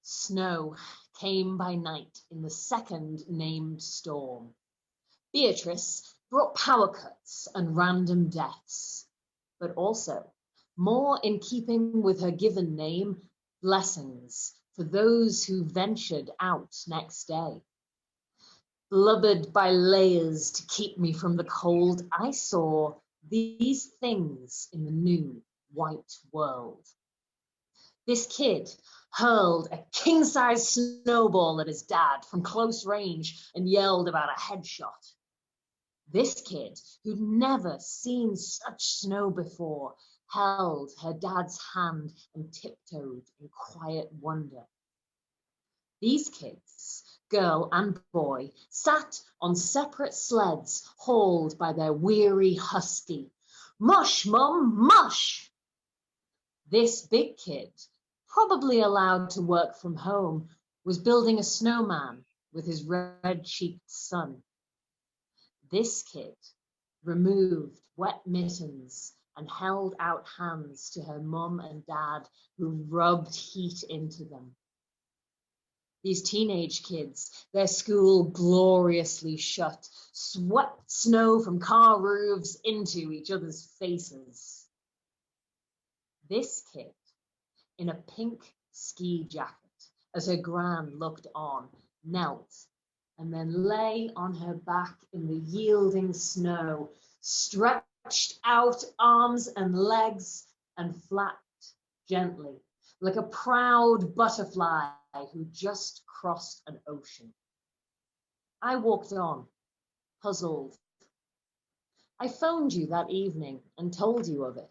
Speaker 15: Snow came by night in the second named storm. Beatrice brought power cuts and random deaths, but also, more in keeping with her given name, blessings for those who ventured out next day. Blubbered by layers to keep me from the cold, I saw these things in the new white world. This kid hurled a king-size snowball at his dad from close range and yelled about a headshot. This kid, who'd never seen such snow before, held her dad's hand and tiptoed in quiet wonder. These kids, girl and boy, sat on separate sleds hauled by their weary husky. Mush, Mum, mush! This big kid, probably allowed to work from home, was building a snowman with his red-cheeked son. This kid removed wet mittens and held out hands to her mum and dad, who rubbed heat into them. These teenage kids, their school gloriously shut, swept snow from car roofs into each other's faces. This kid, in a pink ski jacket, as her gran looked on, knelt and then lay on her back in the yielding snow, stretched out arms and legs and flapped gently, like a proud butterfly who just crossed an ocean. I walked on, puzzled. I phoned you that evening and told you of it,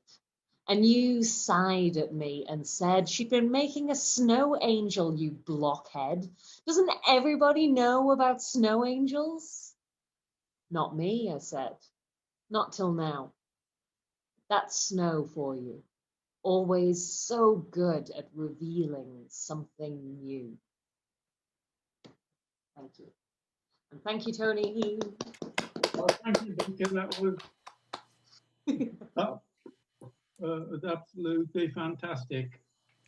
Speaker 15: and you sighed at me and said she'd been making a snow angel, you blockhead. Doesn't everybody know about snow angels? Not me, I said. Not till now. That's snow for you. Always so good at revealing something new. Thank you. And thank you, Tony.
Speaker 14: Oh, thank you, Duncan. That was absolutely fantastic,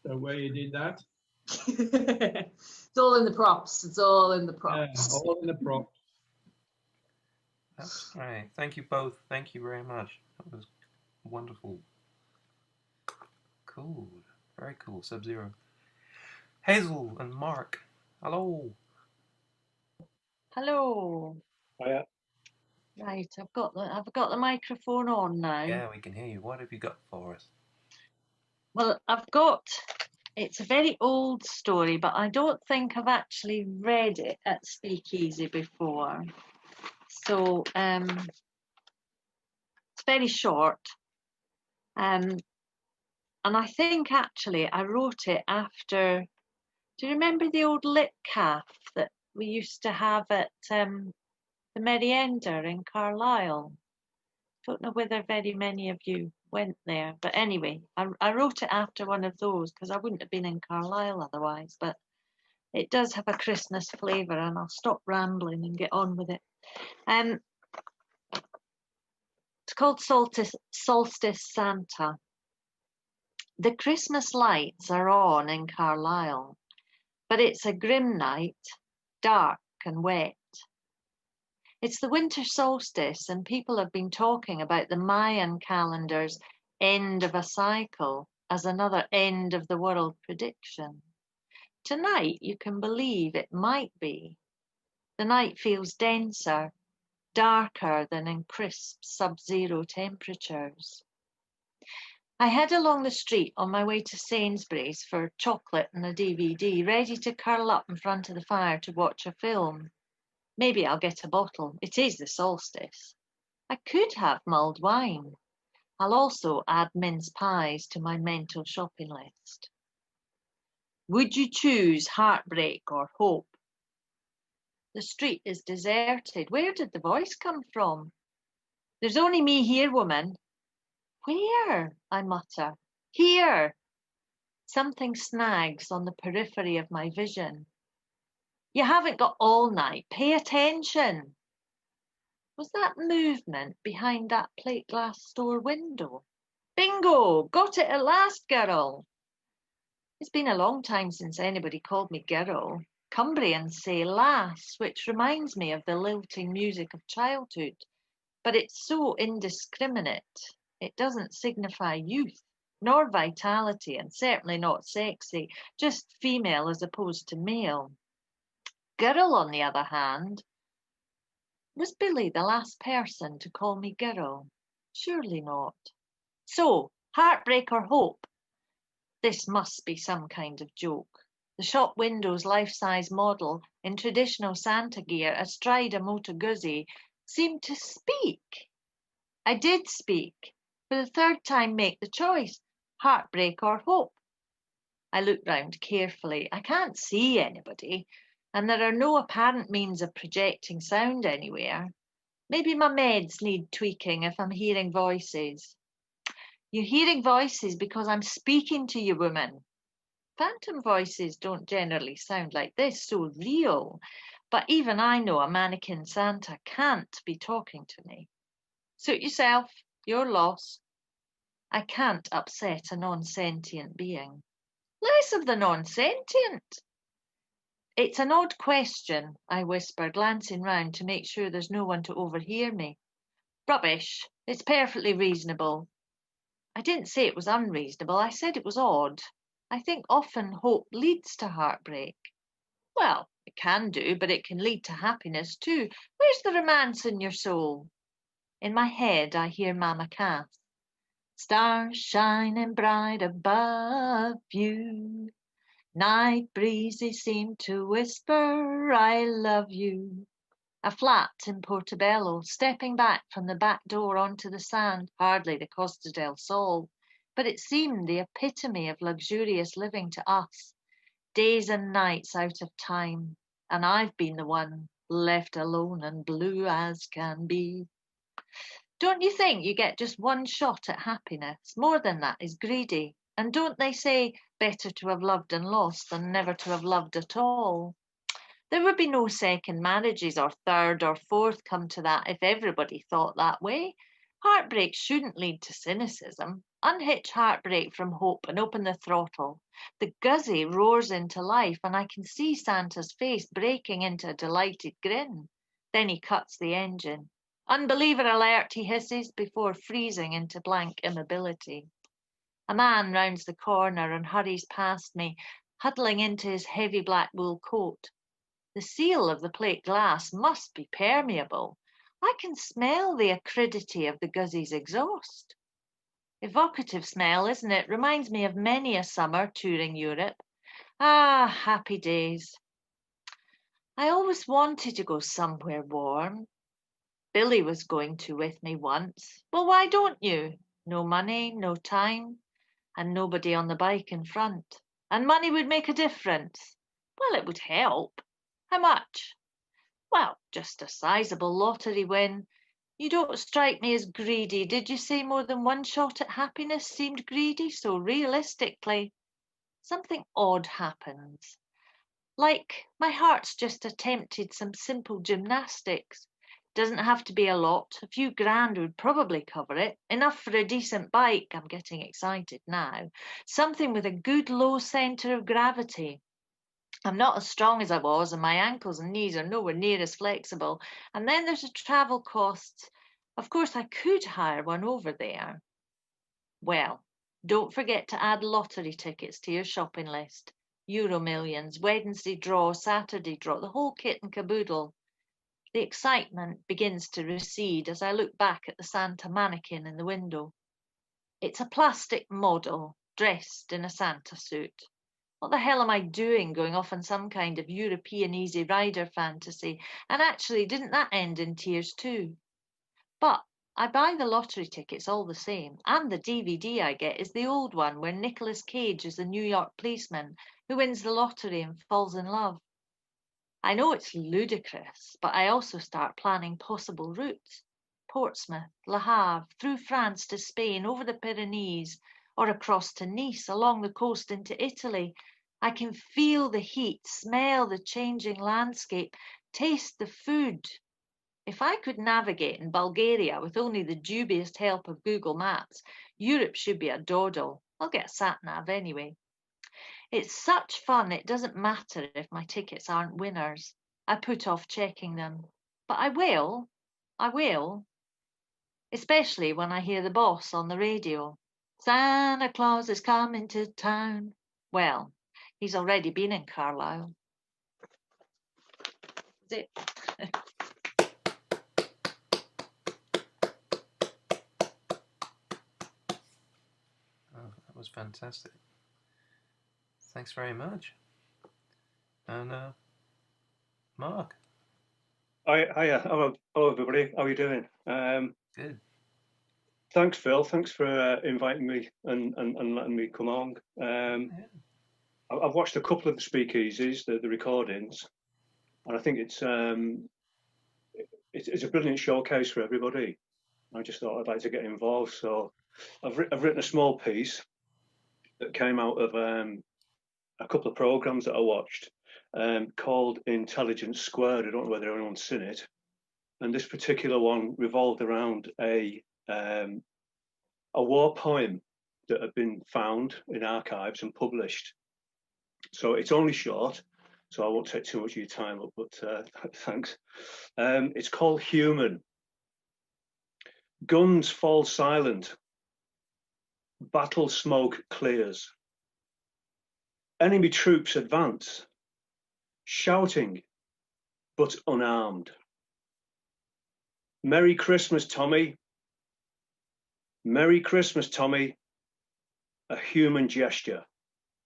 Speaker 14: the way you did that.
Speaker 15: It's all in the props. It's all in the props.
Speaker 14: Yeah, all in the props.
Speaker 1: That's great. Thank you both. Thank you very much. That was wonderful. Cool. Very cool. Sub-Zero. Hazel and Mark. Hello.
Speaker 11: Hello.
Speaker 14: Hiya.
Speaker 11: Right, I've got the microphone on now.
Speaker 1: Yeah, we can hear you. What have you got for us?
Speaker 11: Well, it's a very old story, but I don't think I've actually read it at Speakeasy before. So it's very short. And I think actually I wrote it after. Do you remember the old lit calf that we used to have at the Merienda in Carlisle? Don't know whether very many of you went there, but anyway, I wrote it after one of those because I wouldn't have been in Carlisle otherwise, but it does have a Christmas flavour, and I'll stop rambling and get on with it. It's called Solstice Santa. The Christmas lights are on in Carlisle, but it's a grim night, dark and wet. It's the winter solstice, and people have been talking about the Mayan calendar's end of a cycle as another end of the world prediction. Tonight, you can believe it might be. The night feels denser, darker than in crisp sub-zero temperatures. I head along the street on my way to Sainsbury's for chocolate and a DVD, ready to curl up in front of the fire to watch a film. Maybe I'll get a bottle. It is the solstice. I could have mulled wine. I'll also add mince pies to my mental shopping list. Would you choose heartbreak or hope? The street is deserted. Where did the voice come from? There's only me here, woman. Where? I mutter. Here. Something snags on the periphery of my vision. You haven't got all night. Pay attention. Was that movement behind that plate glass store window? Bingo! Got it at last, girl. It's been a long time since anybody called me girl. Cumbrians say lass, which reminds me of the lilting music of childhood, but it's so indiscriminate. It doesn't signify youth, nor vitality, and certainly not sexy, just female as opposed to male. Girl, on the other hand, was Billy the last person to call me girl? Surely not. So, heartbreak or hope? This must be some kind of joke. The shop window's life-size model in traditional Santa gear astride a Moto Guzzi seemed to speak. I did speak. For the third time, make the choice. Heartbreak or hope? I look round carefully. I can't see anybody, and there are no apparent means of projecting sound anywhere. Maybe my meds need tweaking if I'm hearing voices. You're hearing voices because I'm speaking to you, woman. Phantom voices don't generally sound like this, so real. But even I know a mannequin Santa can't be talking to me. Suit yourself, your loss. I can't upset a non-sentient being. Less of the non-sentient. It's an odd question, I whisper, glancing round to make sure there's no one to overhear me. Rubbish. It's perfectly reasonable. I didn't say it was unreasonable. I said it was odd. I think often hope leads to heartbreak. Well, it can do, but it can lead to happiness too. Where's the romance in your soul? In my head, I hear Mama Cass. Stars shining bright above you. Night breezes seem to whisper, I love you. A flat in Portobello, stepping back from the back door onto the sand, hardly the Costa del Sol. but it seemed the epitome of luxurious living to us, days and nights out of time, and I've been the one left alone and blue as can be. Don't you think you get just one shot at happiness? More than that is greedy. And don't they say better to have loved and lost than never to have loved at all? There would be no second marriages or third or fourth, come to that, if everybody thought that way. Heartbreak shouldn't lead to cynicism. Unhitch heartbreak from hope and open the throttle. The Guzzy roars into life, and I can see Santa's face breaking into a delighted grin. Then he cuts the engine. Unbeliever alert, he hisses before freezing into blank immobility. A man rounds the corner and hurries past me, huddling into his heavy black wool coat. The seal of the plate glass must be permeable. I can smell the acridity of the Guzzy's exhaust. Evocative smell, isn't it? Reminds me of many a summer touring Europe. Ah, happy days. I always wanted to go somewhere warm. Billy was going to with me once. Well, why don't you? No money, no time, and nobody on the bike in front. And money would make a difference. Well, it would help. How much? Well, just a sizable lottery win. You don't strike me as greedy. Did you say more than one shot at happiness seemed greedy? So realistically, something odd happens. Like my heart's just attempted some simple gymnastics. Doesn't have to be a lot. A few grand would probably cover it. Enough for a decent bike. I'm getting excited now. Something with a good low centre of gravity. I'm not as strong as I was, and my ankles and knees are nowhere near as flexible. And then there's the travel costs. Of course, I could hire one over there. Well, don't forget to add lottery tickets to your shopping list. Euro Millions, Wednesday draw, Saturday draw, the whole kit and caboodle. The excitement begins to recede as I look back at the Santa mannequin in the window. It's a plastic model, dressed in a Santa suit. What the hell am I doing going off on some kind of European Easy Rider fantasy? And actually, didn't that end in tears too? But I buy the lottery tickets all the same, and the DVD I get is the old one where Nicolas Cage is a New York policeman who wins the lottery and falls in love. I know it's ludicrous, but I also start planning possible routes. Portsmouth, Le Havre, through France to Spain, over the Pyrenees, or across to Nice, along the coast into Italy. I can feel the heat, smell the changing landscape, taste the food. If I could navigate in Bulgaria with only the dubious help of Google Maps, Europe should be a dawdle. I'll get a sat-nav anyway. It's such fun, it doesn't matter if my tickets aren't winners. I put off checking them. But I will. Especially when I hear the boss on the radio. Santa Claus is coming to town. Well, he's already been in Carlisle. That's it.
Speaker 1: Oh, that was fantastic. Thanks very much. And Mark.
Speaker 16: Hiya. Hello, everybody. How are you doing?
Speaker 1: Good.
Speaker 16: Thanks, Phil. Thanks for inviting me and letting me come on. I've watched a couple of the speakeasies, the recordings, and I think it's a brilliant showcase for everybody. I just thought I'd like to get involved, so I've written a small piece that came out of a couple of programs that I watched called Intelligence Squared. I don't know whether anyone's seen it. And this particular one revolved around a war poem that had been found in archives and published. So it's only short, so I won't take too much of your time up, but thanks. It's called Human. Guns fall silent. Battle smoke clears. Enemy troops advance, shouting but unarmed. Merry Christmas, Tommy. Merry Christmas, Tommy. A human gesture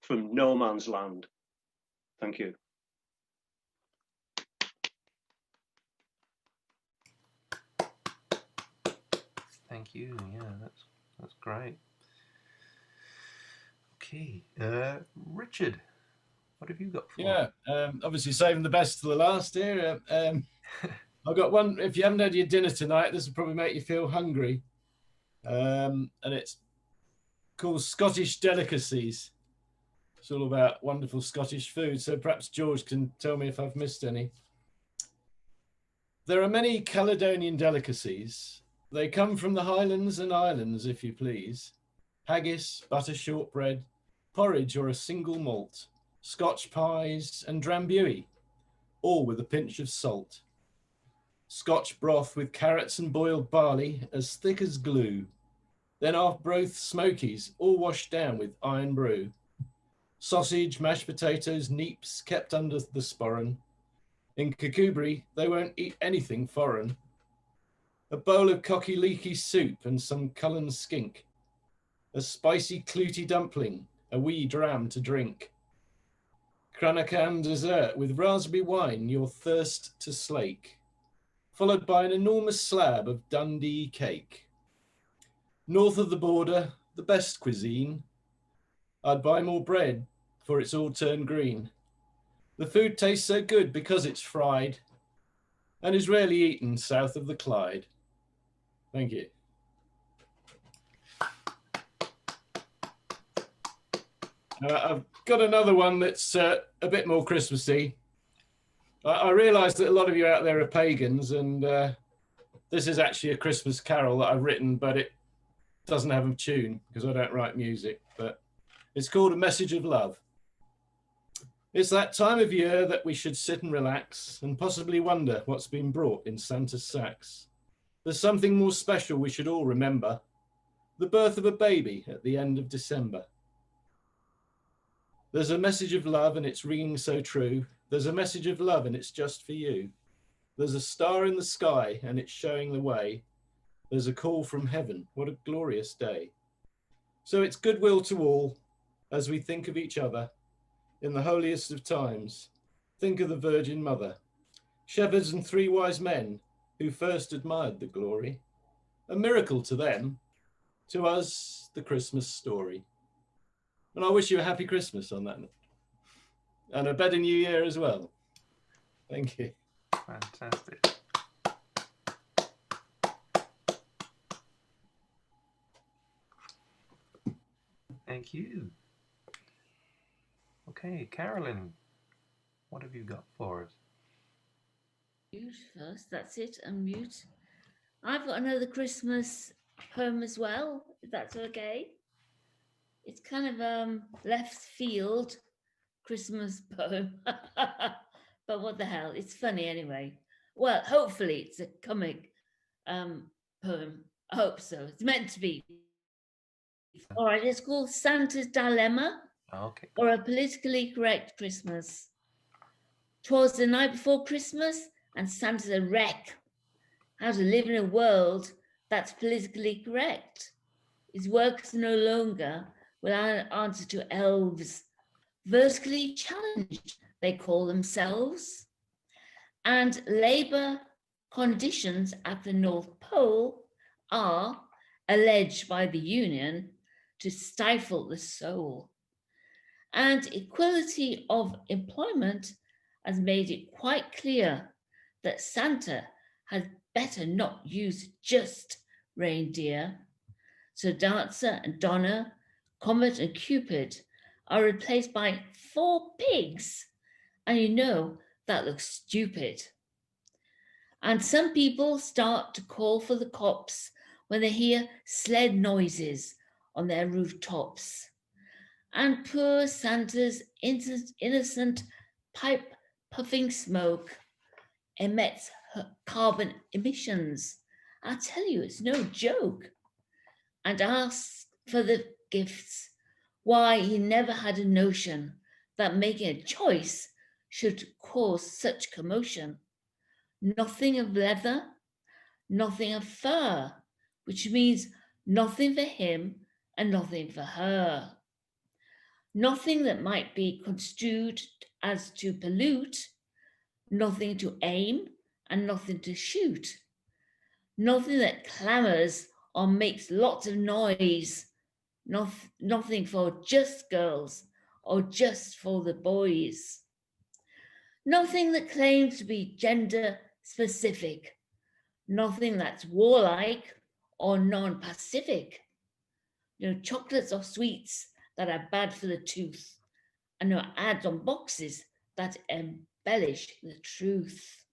Speaker 16: from no man's land. Thank you.
Speaker 1: Thank you. Yeah, that's great. Okay. Richard, what have you got for
Speaker 13: Yeah, obviously saving the best to the last here. I've got one. If you haven't had your dinner tonight, this will probably make you feel hungry. And it's called Scottish Delicacies. It's all about wonderful Scottish food. So perhaps George can tell me if I've missed any. There are many Caledonian delicacies. They come from the Highlands and Islands, if you please. Haggis, butter shortbread, porridge or a single malt, Scotch pies and drambuie, all with a pinch of salt. Scotch broth with carrots and boiled barley, as thick as glue. Then Arbroath smokies, all washed down with iron brew. Sausage, mashed potatoes, neeps kept under the sporran. In Kirkcudbright, they won't eat anything foreign. A bowl of cocky leaky soup and some Cullen skink. A spicy clooty dumpling, a wee dram to drink. Cranachan dessert with raspberry wine, your thirst to slake, followed by an enormous slab of Dundee cake. North of the border, the best cuisine. I'd buy more bread, for it's all turned green. The food tastes so good because it's fried and is rarely eaten south of the Clyde. Thank you. I've got another one that's a bit more Christmassy. I realise that a lot of you out there are pagans, and this is actually a Christmas carol that I've written, but it doesn't have a tune because I don't write music, but it's called A Message of Love. It's that time of year that we should sit and relax and possibly wonder what's been brought in Santa's sacks. There's something more special we should all remember, the birth of a baby at the end of December. There's a message of love and it's ringing so true. There's a message of love and it's just for you. There's a star in the sky and it's showing the way. There's a call from heaven. What a glorious day. So it's goodwill to all as we think of each other. In the holiest of times, think of the Virgin Mother, shepherds and 3 wise men who first admired the glory. A miracle to them, to us, the Christmas story. And I wish you a happy Christmas on that, and a better New Year as well. Thank you.
Speaker 1: Fantastic. Thank you. Okay, Carolyn, what have you got for us?
Speaker 17: Mute first, that's it, unmute. I've got another Christmas poem as well, if that's okay. It's kind of left field Christmas poem, but what the hell, it's funny anyway. Well, hopefully it's a comic poem. I hope so. It's meant to be. All right, it's called Santa's Dilemma.
Speaker 1: Okay.
Speaker 17: Or a politically correct Christmas. 'Twas the night before Christmas and Santa's a wreck. How to live in a world that's politically correct. His work's no longer will answer to elves. Vertically challenged, they call themselves. And labour conditions at the North Pole are alleged by the union to stifle the soul. And equality of employment has made it quite clear that Santa had better not use just reindeer. So Dancer and Donner, Comet and Cupid are replaced by 4 pigs. And you know, that looks stupid. And some people start to call for the cops when they hear sled noises on their rooftops. And poor Santa's innocent pipe puffing smoke emits carbon emissions. I tell you, it's no joke. And asks for the gifts, why he never had a notion that making a choice should cause such commotion. Nothing of leather, nothing of fur, which means nothing for him and nothing for her. Nothing that might be construed as to pollute, nothing to aim and nothing to shoot. Nothing that clamours or makes lots of noise, nothing for just girls or just for the boys. Nothing that claims to be gender specific. Nothing that's warlike or non-pacific. No chocolates or sweets that are bad for the tooth, and no ads on boxes that embellish the truth.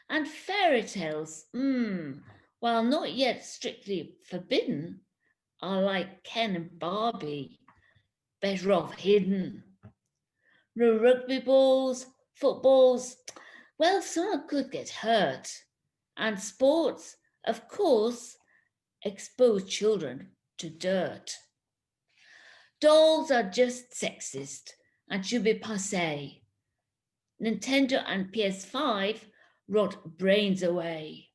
Speaker 17: And fairy tales, while not yet strictly forbidden, are like Ken and Barbie, better off hidden. No rugby balls, footballs, well, someone could get hurt. And sports, of course, expose children to dirt. Dolls are just sexist and should be passé. Nintendo and PS5 rot brains away.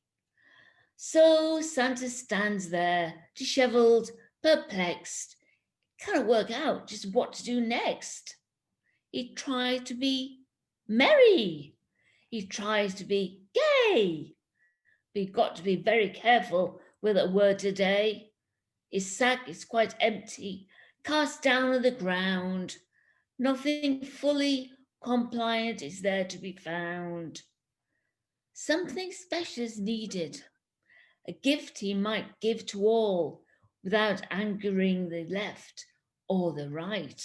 Speaker 17: So Santa stands there, dishevelled, perplexed, can't work out just what to do next. He tries to be merry. He tries to be gay. We've got to be very careful with that word today. His sack is quite empty, cast down on the ground. Nothing fully compliant is there to be found. Something special is needed, a gift he might give to all without angering the left or the right.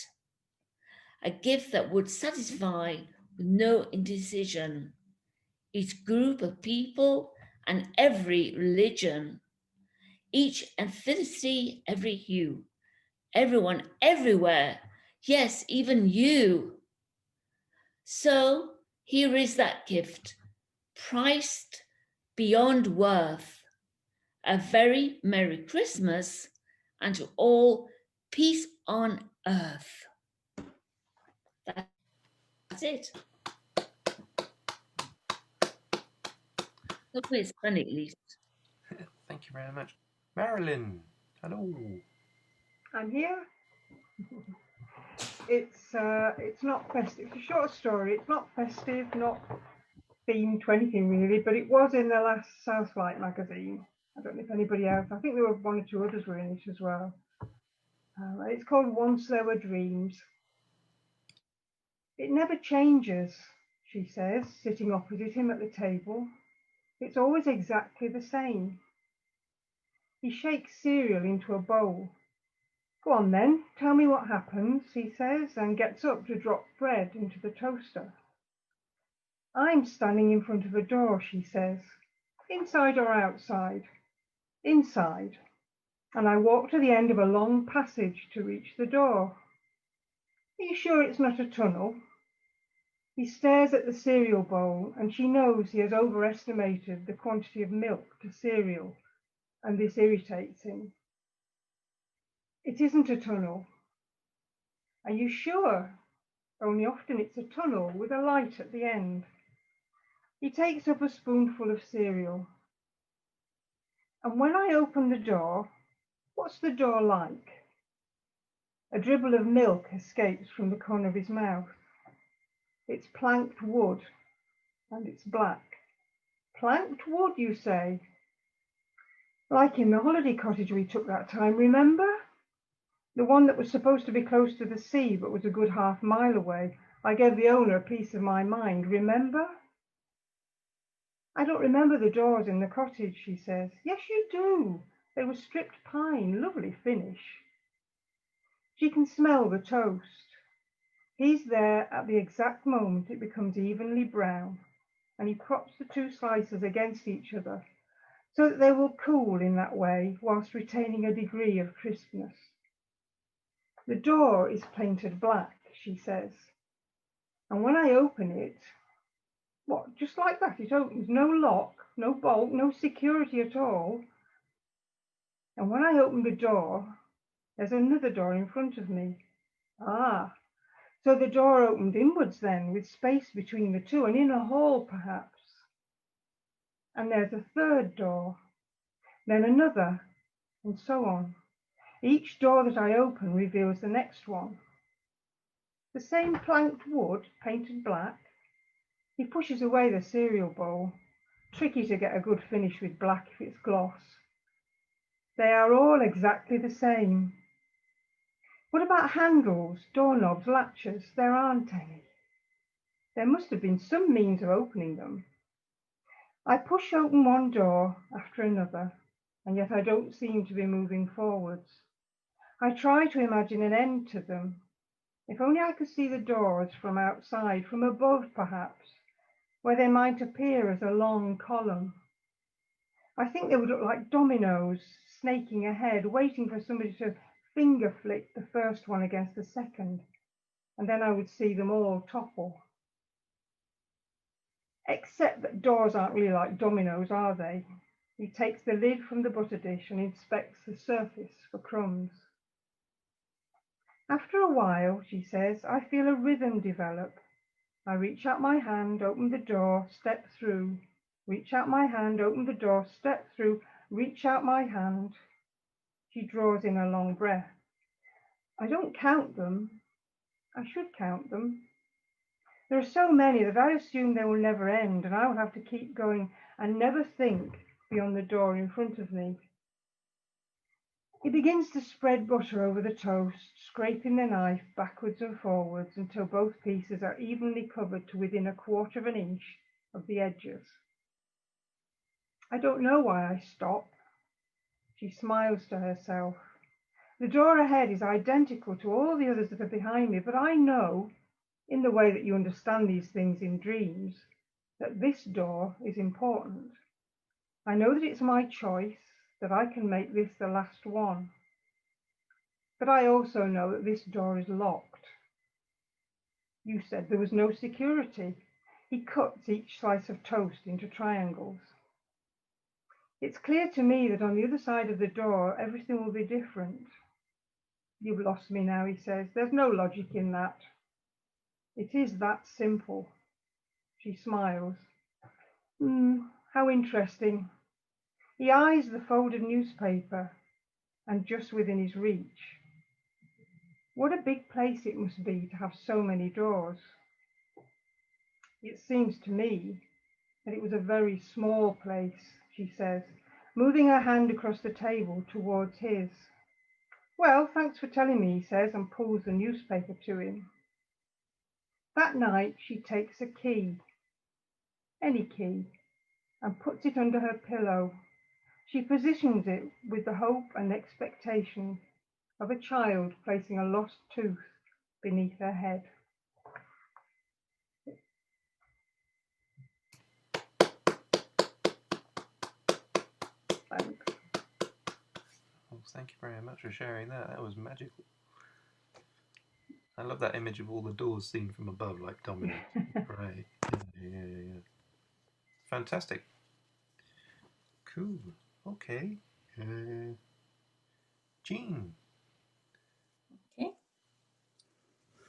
Speaker 17: A gift that would satisfy with no indecision each group of people and every religion, each ethnicity, every hue, everyone, everywhere, yes, even you. So here is that gift, priced beyond worth. A very Merry Christmas, and to all peace on earth. That's it. Hopefully it's funny at least.
Speaker 1: Thank you very much. Marilyn, hello.
Speaker 18: I'm here. It's not festive. It's a short story. It's not festive, not themed to anything really, but it was in the last Southlight magazine. I don't know if anybody else. I think there were one or two others were in it as well. It's called Once There Were Dreams. It never changes, she says, sitting opposite him at the table. It's always exactly the same. He shakes cereal into a bowl. Go on then, tell me what happens, he says, and gets up to drop bread into the toaster. I'm standing in front of a door, she says. Inside or outside? Inside. And I walk to the end of a long passage to reach the door. Are you sure it's not a tunnel? He stares at the cereal bowl, and she knows he has overestimated the quantity of milk to cereal, and this irritates him. It isn't a tunnel. Are you sure? Only often it's a tunnel with a light at the end. He takes up a spoonful of cereal. And when I open the door, what's the door like? A dribble of milk escapes from the corner of his mouth. It's planked wood, and it's black. Planked wood, you say? Like in the holiday cottage we took that time, remember? The one that was supposed to be close to the sea, but was a good half-mile away. I gave the owner a piece of my mind, remember? I don't remember the doors in the cottage, she says. Yes, you do. They were stripped pine, lovely finish. She can smell the toast. He's there at the exact moment it becomes evenly brown, and he props the two slices against each other so that they will cool in that way whilst retaining a degree of crispness. The door is painted black, she says, and when I open it, what, just like that, it opens, no lock, no bolt, no security at all. And when I open the door, there's another door in front of me. Ah, so the door opened inwards then, with space between the two, and in a hall perhaps. And there's a third door, then another, and so on. Each door that I open reveals the next one. The same planked wood, painted black. He pushes away the cereal bowl. Tricky to get a good finish with black if it's gloss. They are all exactly the same. What about handles, doorknobs, latches? There aren't any. There must have been some means of opening them. I push open one door after another, and yet I don't seem to be moving forwards. I try to imagine an end to them. If only I could see the doors from outside, from above perhaps, where they might appear as a long column. I think they would look like dominoes, snaking ahead, waiting for somebody to finger flick the first one against the second, and then I would see them all topple. Except that doors aren't really like dominoes, are they? He takes the lid from the butter dish and inspects the surface for crumbs. After a while, she says, I feel a rhythm develop. I reach out my hand, open the door, step through. Reach out my hand, open the door, step through, reach out my hand. She draws in a long breath. I don't count them. I should count them. There are so many that I assume they will never end, and I will have to keep going and never think beyond the door in front of me. He begins to spread butter over the toast, scraping the knife backwards and forwards until both pieces are evenly covered to within 1/4 of an inch of the edges. I don't know why I stop. She smiles to herself. The door ahead is identical to all the others that are behind me, but I know, in the way that you understand these things in dreams, that this door is important. I know that it's my choice, that I can make this the last one. But I also know that this door is locked. You said there was no security. He cuts each slice of toast into triangles. It's clear to me that on the other side of the door, everything will be different. You've lost me now, he says. There's no logic in that. It is that simple. She smiles. How interesting. He eyes the folded newspaper, and just within his reach. What a big place it must be to have so many doors. It seems to me that it was a very small place, she says, moving her hand across the table towards his. Well, thanks for telling me, he says, and pulls the newspaper to him. That night she takes a key, any key, and puts it under her pillow. She positions it with the hope and expectation of a child placing a lost tooth beneath her head. Thanks.
Speaker 1: Well, thank you very much for sharing that. That was magical. I love that image of all the doors seen from above, like dominoes. Right. Yeah. Fantastic. Cool. Okay. Jean.
Speaker 12: Okay.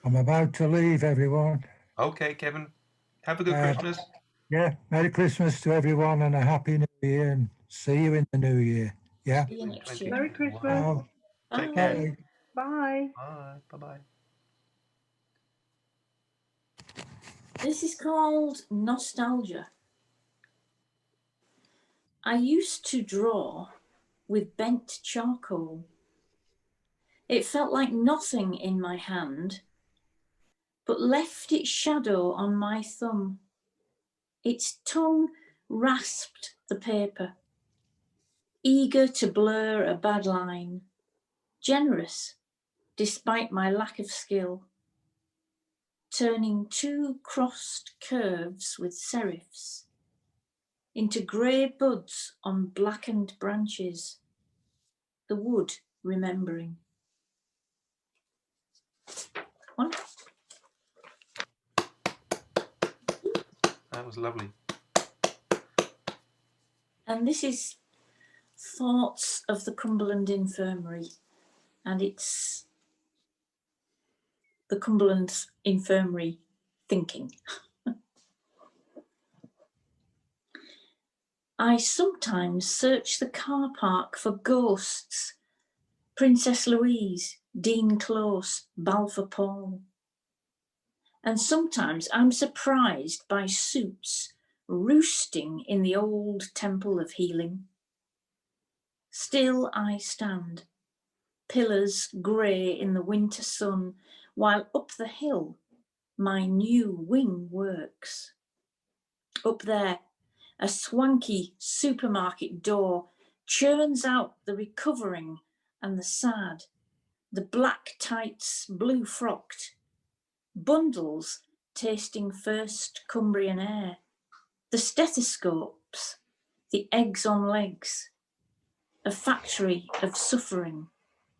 Speaker 9: I'm about to leave, everyone.
Speaker 1: Okay, Kevin. Have a good Christmas.
Speaker 9: Yeah, Merry Christmas to everyone and a Happy New Year, and see you in the new year. Yeah.
Speaker 12: See you next year.
Speaker 18: Merry Christmas.
Speaker 9: Bye.
Speaker 1: Take care.
Speaker 18: Bye.
Speaker 1: Bye. Bye-bye.
Speaker 12: This is called Nostalgia. I used to draw with bent charcoal. It felt like nothing in my hand, but left its shadow on my thumb. Its tongue rasped the paper, eager to blur a bad line, generous despite my lack of skill, turning 2 crossed curves with serifs into grey buds on blackened branches, the wood remembering. One.
Speaker 1: That was lovely.
Speaker 12: And this is Thoughts of the Cumberland Infirmary, and it's the Cumberland Infirmary thinking. I sometimes search the car park for ghosts, Princess Louise, Dean Close, Balfour Paul. And sometimes I'm surprised by suits roosting in the old temple of healing. Still I stand, pillars grey in the winter sun, while up the hill my new wing works. Up there, a swanky supermarket door churns out the recovering and the sad, the black tights blue frocked, bundles tasting first Cumbrian air, the stethoscopes, the eggs on legs, a factory of suffering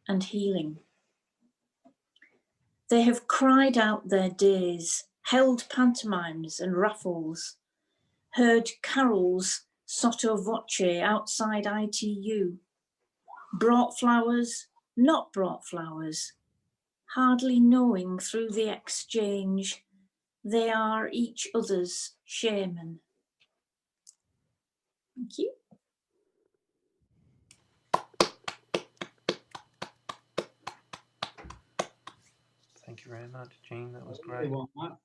Speaker 12: and healing. They have cried out their days, held pantomimes and raffles, heard carols sotto voce outside ITU, brought flowers, not brought flowers, hardly knowing through the exchange they are each other's shaman. Thank you.
Speaker 1: Thank you very much, Jean. That was
Speaker 14: I really
Speaker 1: great.
Speaker 14: want that.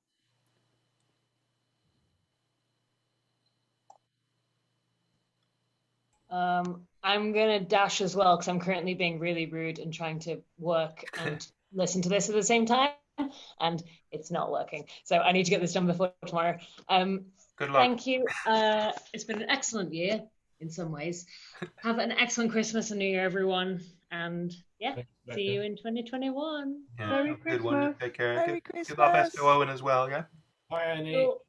Speaker 15: I'm gonna dash as well because I'm currently being really rude and trying to work and listen to this at the same time, and it's not working. So I need to get this done before tomorrow.
Speaker 1: Good luck.
Speaker 15: Thank you. It's been an excellent year in some ways. Have an excellent Christmas and New Year, everyone. And yeah, see you in 2021.
Speaker 1: Yeah,
Speaker 18: Merry
Speaker 1: have a good one.
Speaker 18: Christmas.
Speaker 1: Take care.
Speaker 3: Merry
Speaker 1: Give our best to
Speaker 3: Christmas.
Speaker 1: Owen as well, yeah?
Speaker 13: Hi, Annie.
Speaker 15: Oh,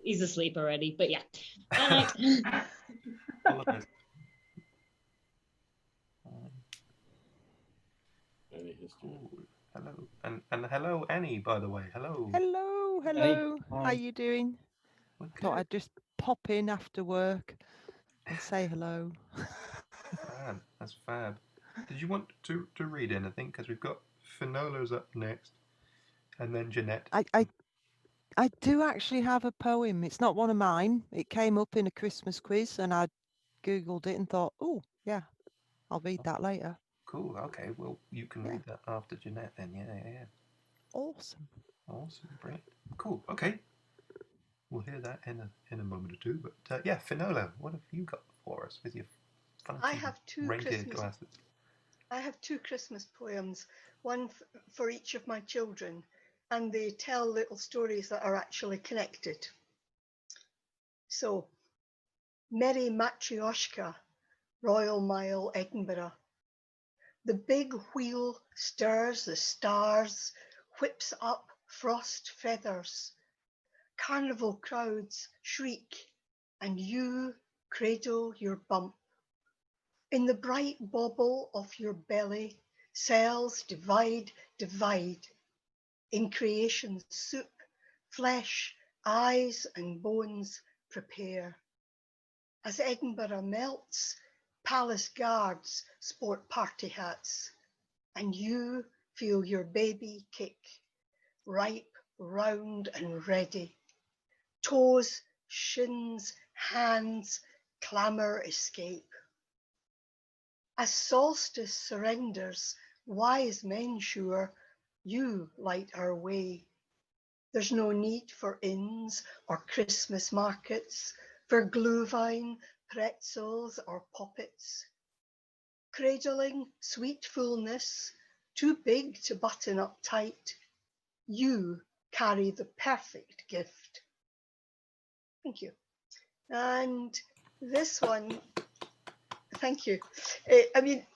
Speaker 15: he's asleep already, but yeah. Bye night.
Speaker 1: All the best.
Speaker 13: Any history?
Speaker 1: Ooh, hello. And hello, Annie, by the way. Hello.
Speaker 19: Hello,
Speaker 13: Hey.
Speaker 19: hello. How
Speaker 13: Hi.
Speaker 19: you doing?
Speaker 1: We're
Speaker 19: Thought
Speaker 1: good.
Speaker 19: I'd just pop in after work and say hello.
Speaker 1: Fab. That's fab. Did you want to read anything? Because we've got Finolo's up next, and then Jeanette.
Speaker 19: I do actually have a poem. It's not one of mine. It came up in a Christmas quiz and I Googled it and thought, oh, yeah, I'll read that later.
Speaker 1: Cool. Okay. Well, you can read that after Jeanette then. Yeah.
Speaker 19: Awesome.
Speaker 1: Awesome. Brilliant. Cool. Okay. We'll hear that in a moment or two. But yeah, Finolo, what have you got for us with your funky
Speaker 20: I have two
Speaker 1: reindeer
Speaker 20: Christmas.
Speaker 1: glasses?
Speaker 20: I have two Christmas poems, one for each of my children, and they tell little stories that are actually connected. So, Merry Matryoshka, Royal Mile, Edinburgh. The big wheel stirs the stars, whips up frost feathers. Carnival crowds shriek, and you cradle your bump. In the bright bauble of your belly, cells divide. In creation's soup, flesh, eyes and bones prepare. As Edinburgh melts, palace guards sport party hats, and you feel your baby kick, ripe, round and ready. Toes, shins, hands, clamour escape. As solstice surrenders, wise men sure, you light our way. There's no need for inns or Christmas markets, for glühwein, pretzels or poppets. Cradling sweet fullness, too big to button up tight, you carry the perfect gift. Thank you. And this one, thank you. I mean,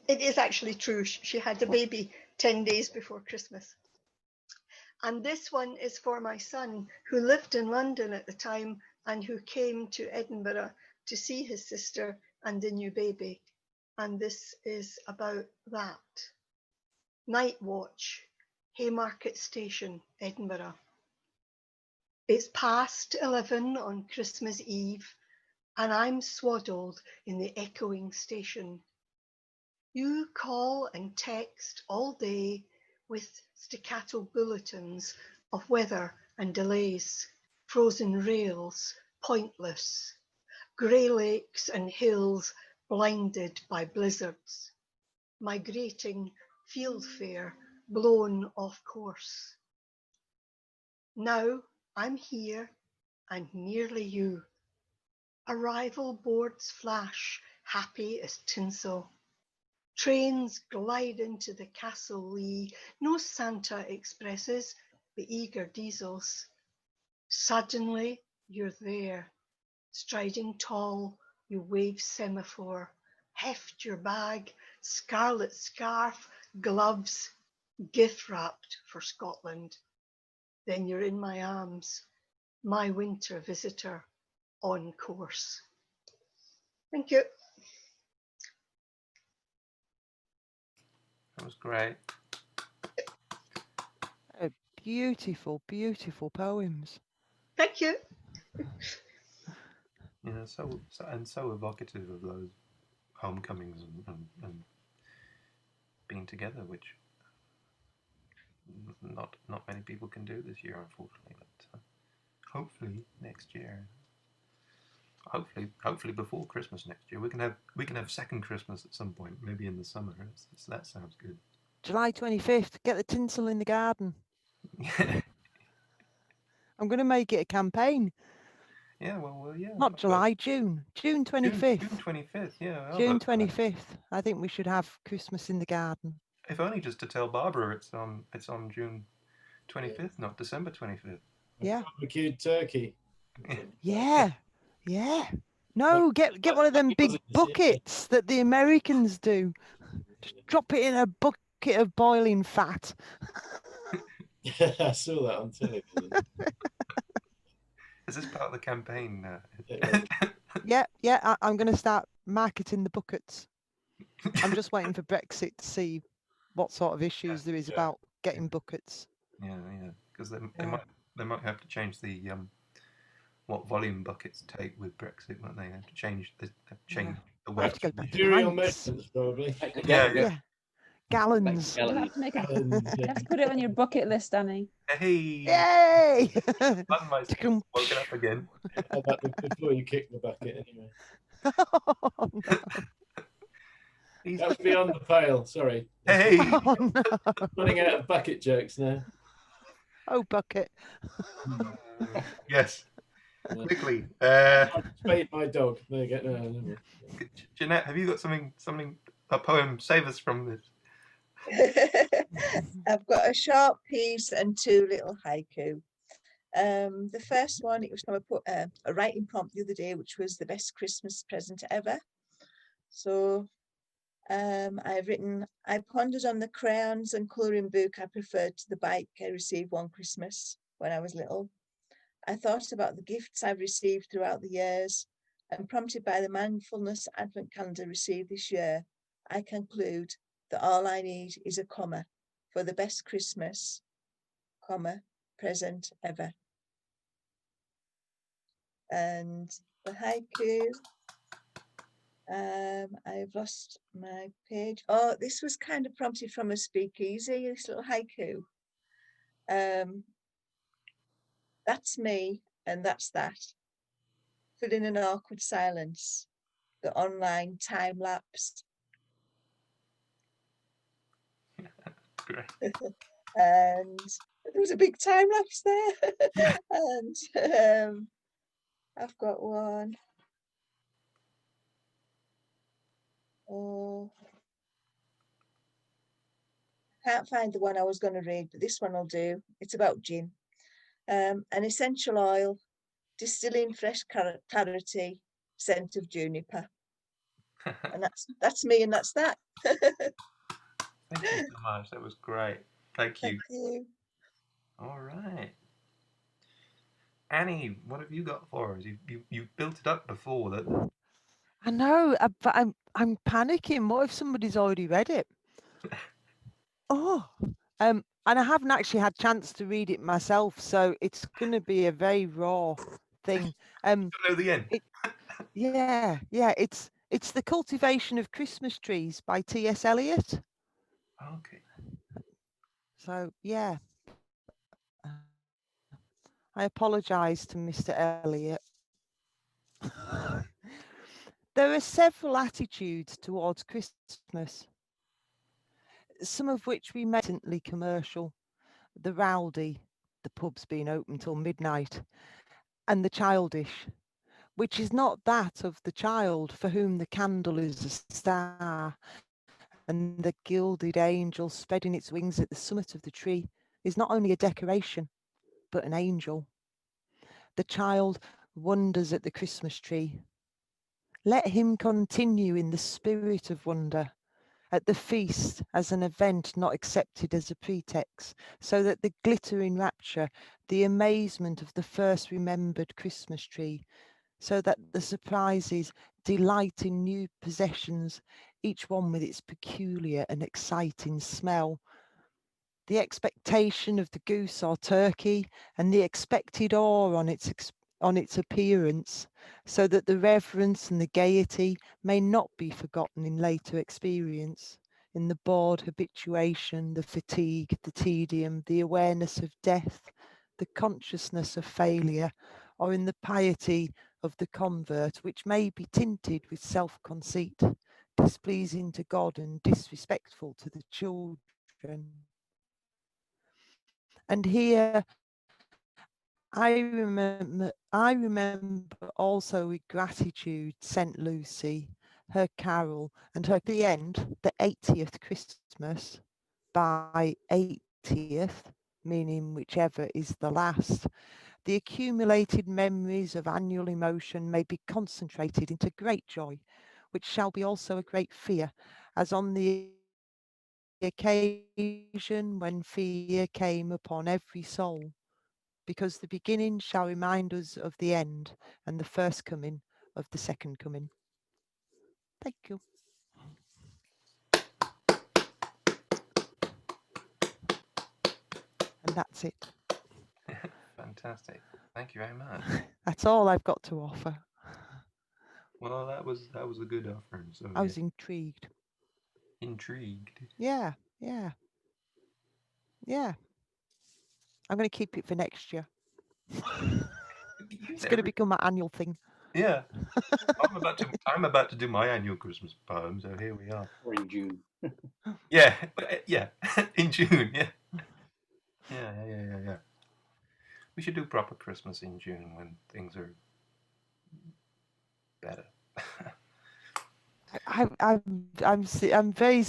Speaker 20: it is actually true. She had a baby 10 days before Christmas. And this one is for my son, who lived in London at the time and who came to Edinburgh to see his sister and the new baby. And this is about that. Night watch, Haymarket Station, Edinburgh. It's past 11 on Christmas Eve, and I'm swaddled in the echoing station. You call and text all day with staccato bulletins of weather and delays, frozen rails, pointless, grey lakes and hills blinded by blizzards, migrating fieldfare blown off course. Now I'm here and nearly you. Arrival boards flash, happy as tinsel. Trains glide into the castle lee, no Santa expresses, the eager diesels. Suddenly you're there, striding tall, you wave semaphore, heft your bag, scarlet scarf, gloves, gift wrapped for Scotland. Then you're in my arms, my winter visitor, on course. Thank you.
Speaker 1: That was great.
Speaker 19: Beautiful, beautiful poems.
Speaker 20: Thank you.
Speaker 1: Yeah, so evocative of those homecomings and being together, which not many people can do this year, unfortunately. But hopefully next year, hopefully before Christmas next year, we can have second Christmas at some point, maybe in the summer. That sounds good.
Speaker 19: July 25th, get the tinsel in the garden. I'm going to make it a campaign.
Speaker 1: Yeah, well, yeah.
Speaker 19: Not July, June 25th.
Speaker 1: June 25th, yeah.
Speaker 19: June 25th. I think we should have Christmas in the garden.
Speaker 1: If only just to tell Barbara it's on June 25th, not December 25th.
Speaker 19: Yeah.
Speaker 13: Barbecued turkey.
Speaker 19: Yeah. No, get one of them big buckets that the Americans do. Just drop it in a bucket of boiling fat.
Speaker 13: I saw that on television.
Speaker 1: Is this part of the campaign?
Speaker 19: Yeah. I'm going to start marketing the buckets. I'm just waiting for Brexit to see what sort of issues there is about getting buckets.
Speaker 1: Yeah, because they might have to change the what volume buckets take with Brexit, won't they? Have to change the weight.
Speaker 19: Have to go back to
Speaker 13: Imperial
Speaker 19: pints.
Speaker 13: measurements, probably.
Speaker 1: Yeah.
Speaker 19: Gallons.
Speaker 3: You have to make it. You have to put it on your bucket list, Danny.
Speaker 1: Hey!
Speaker 19: Yay!
Speaker 1: Fun my skills woken up again.
Speaker 13: How about before you kick the bucket, anyway?
Speaker 19: Oh, no.
Speaker 13: That's beyond the pale. Sorry.
Speaker 1: Hey!
Speaker 19: Oh, no.
Speaker 13: Running out of bucket jokes now.
Speaker 19: Oh, bucket.
Speaker 1: Yes. Quickly.
Speaker 13: Spade my dog. There you go. No.
Speaker 1: Jeanette, have you got a poem? Save us from this.
Speaker 21: I've got a short piece and two little haiku. The first one, it was from a writing prompt the other day, which was the best Christmas present ever. So I've written, I pondered on the crayons and colouring book I preferred to the bike I received one Christmas when I was little. I thought about the gifts I've received throughout the years, and prompted by the mindfulness advent calendar received this year, I conclude that all I need is a comma for the best Christmas, present ever. And the haiku, I've lost my page. Oh, this was kind of prompted from a speakeasy, this little haiku. That's me, and that's that. Filling an awkward silence, the online time lapse.
Speaker 1: Great.
Speaker 21: And there was a big time lapse there. And I've got one. Oh, can't find the one I was going to read, but this one will do. It's about gin. An essential oil, distilling fresh clarity, scent of juniper. And that's me, and that's that.
Speaker 1: Thank you so much. That was great. Thank you.
Speaker 21: Thank you.
Speaker 1: All right. Annie, what have you got for us? You built it up before that.
Speaker 19: I know, but I'm panicking. What if somebody's already read it? And I haven't actually had a chance to read it myself, so it's going to be a very raw thing.
Speaker 1: Know the end.
Speaker 19: Yeah. It's The Cultivation of Christmas Trees by T.S. Eliot.
Speaker 1: Okay.
Speaker 19: So yeah, I apologise to Mr. Eliot. There are several attitudes towards Christmas, some of which we make blatantly commercial. The rowdy, the pubs being open till midnight, and the childish, which is not that of the child for whom the candle is a star, and the gilded angel spreading its wings at the summit of the tree is not only a decoration, but an angel. The child wonders at the Christmas tree. Let him continue in the spirit of wonder at the feast as an event not accepted as a pretext, so that the glittering rapture, the amazement of the first remembered Christmas tree, so that the surprises delight in new possessions, each one with its peculiar and exciting smell, the expectation of the goose or turkey, and the expected awe on its appearance, so that the reverence and the gaiety may not be forgotten in later experience, in the bored habituation, the fatigue, the tedium, the awareness of death, the consciousness of failure, or in the piety of the convert, which may be tinted with self-conceit, displeasing to God and disrespectful to the children. And here I remember also with gratitude St. Lucy, her carol, and her the end, the 80th Christmas, by 80th, meaning whichever is the last. The accumulated memories of annual emotion may be concentrated into great joy, which shall be also a great fear, as on the occasion when fear came upon every soul, because the beginning shall remind us of the end and the first coming of the second coming. Thank you. And that's it.
Speaker 1: Fantastic. Thank you very much.
Speaker 19: That's all I've got to offer.
Speaker 1: Well, that was a good offer. So
Speaker 19: I was intrigued.
Speaker 1: Intrigued.
Speaker 19: Yeah. I'm going to keep it for next year. It's going to become my annual thing.
Speaker 1: Yeah. I'm about to do my annual Christmas poem, so here we are.
Speaker 8: Or in June.
Speaker 1: Yeah. In June, yeah. Yeah. We should do proper Christmas in June when things are better.
Speaker 19: I'm very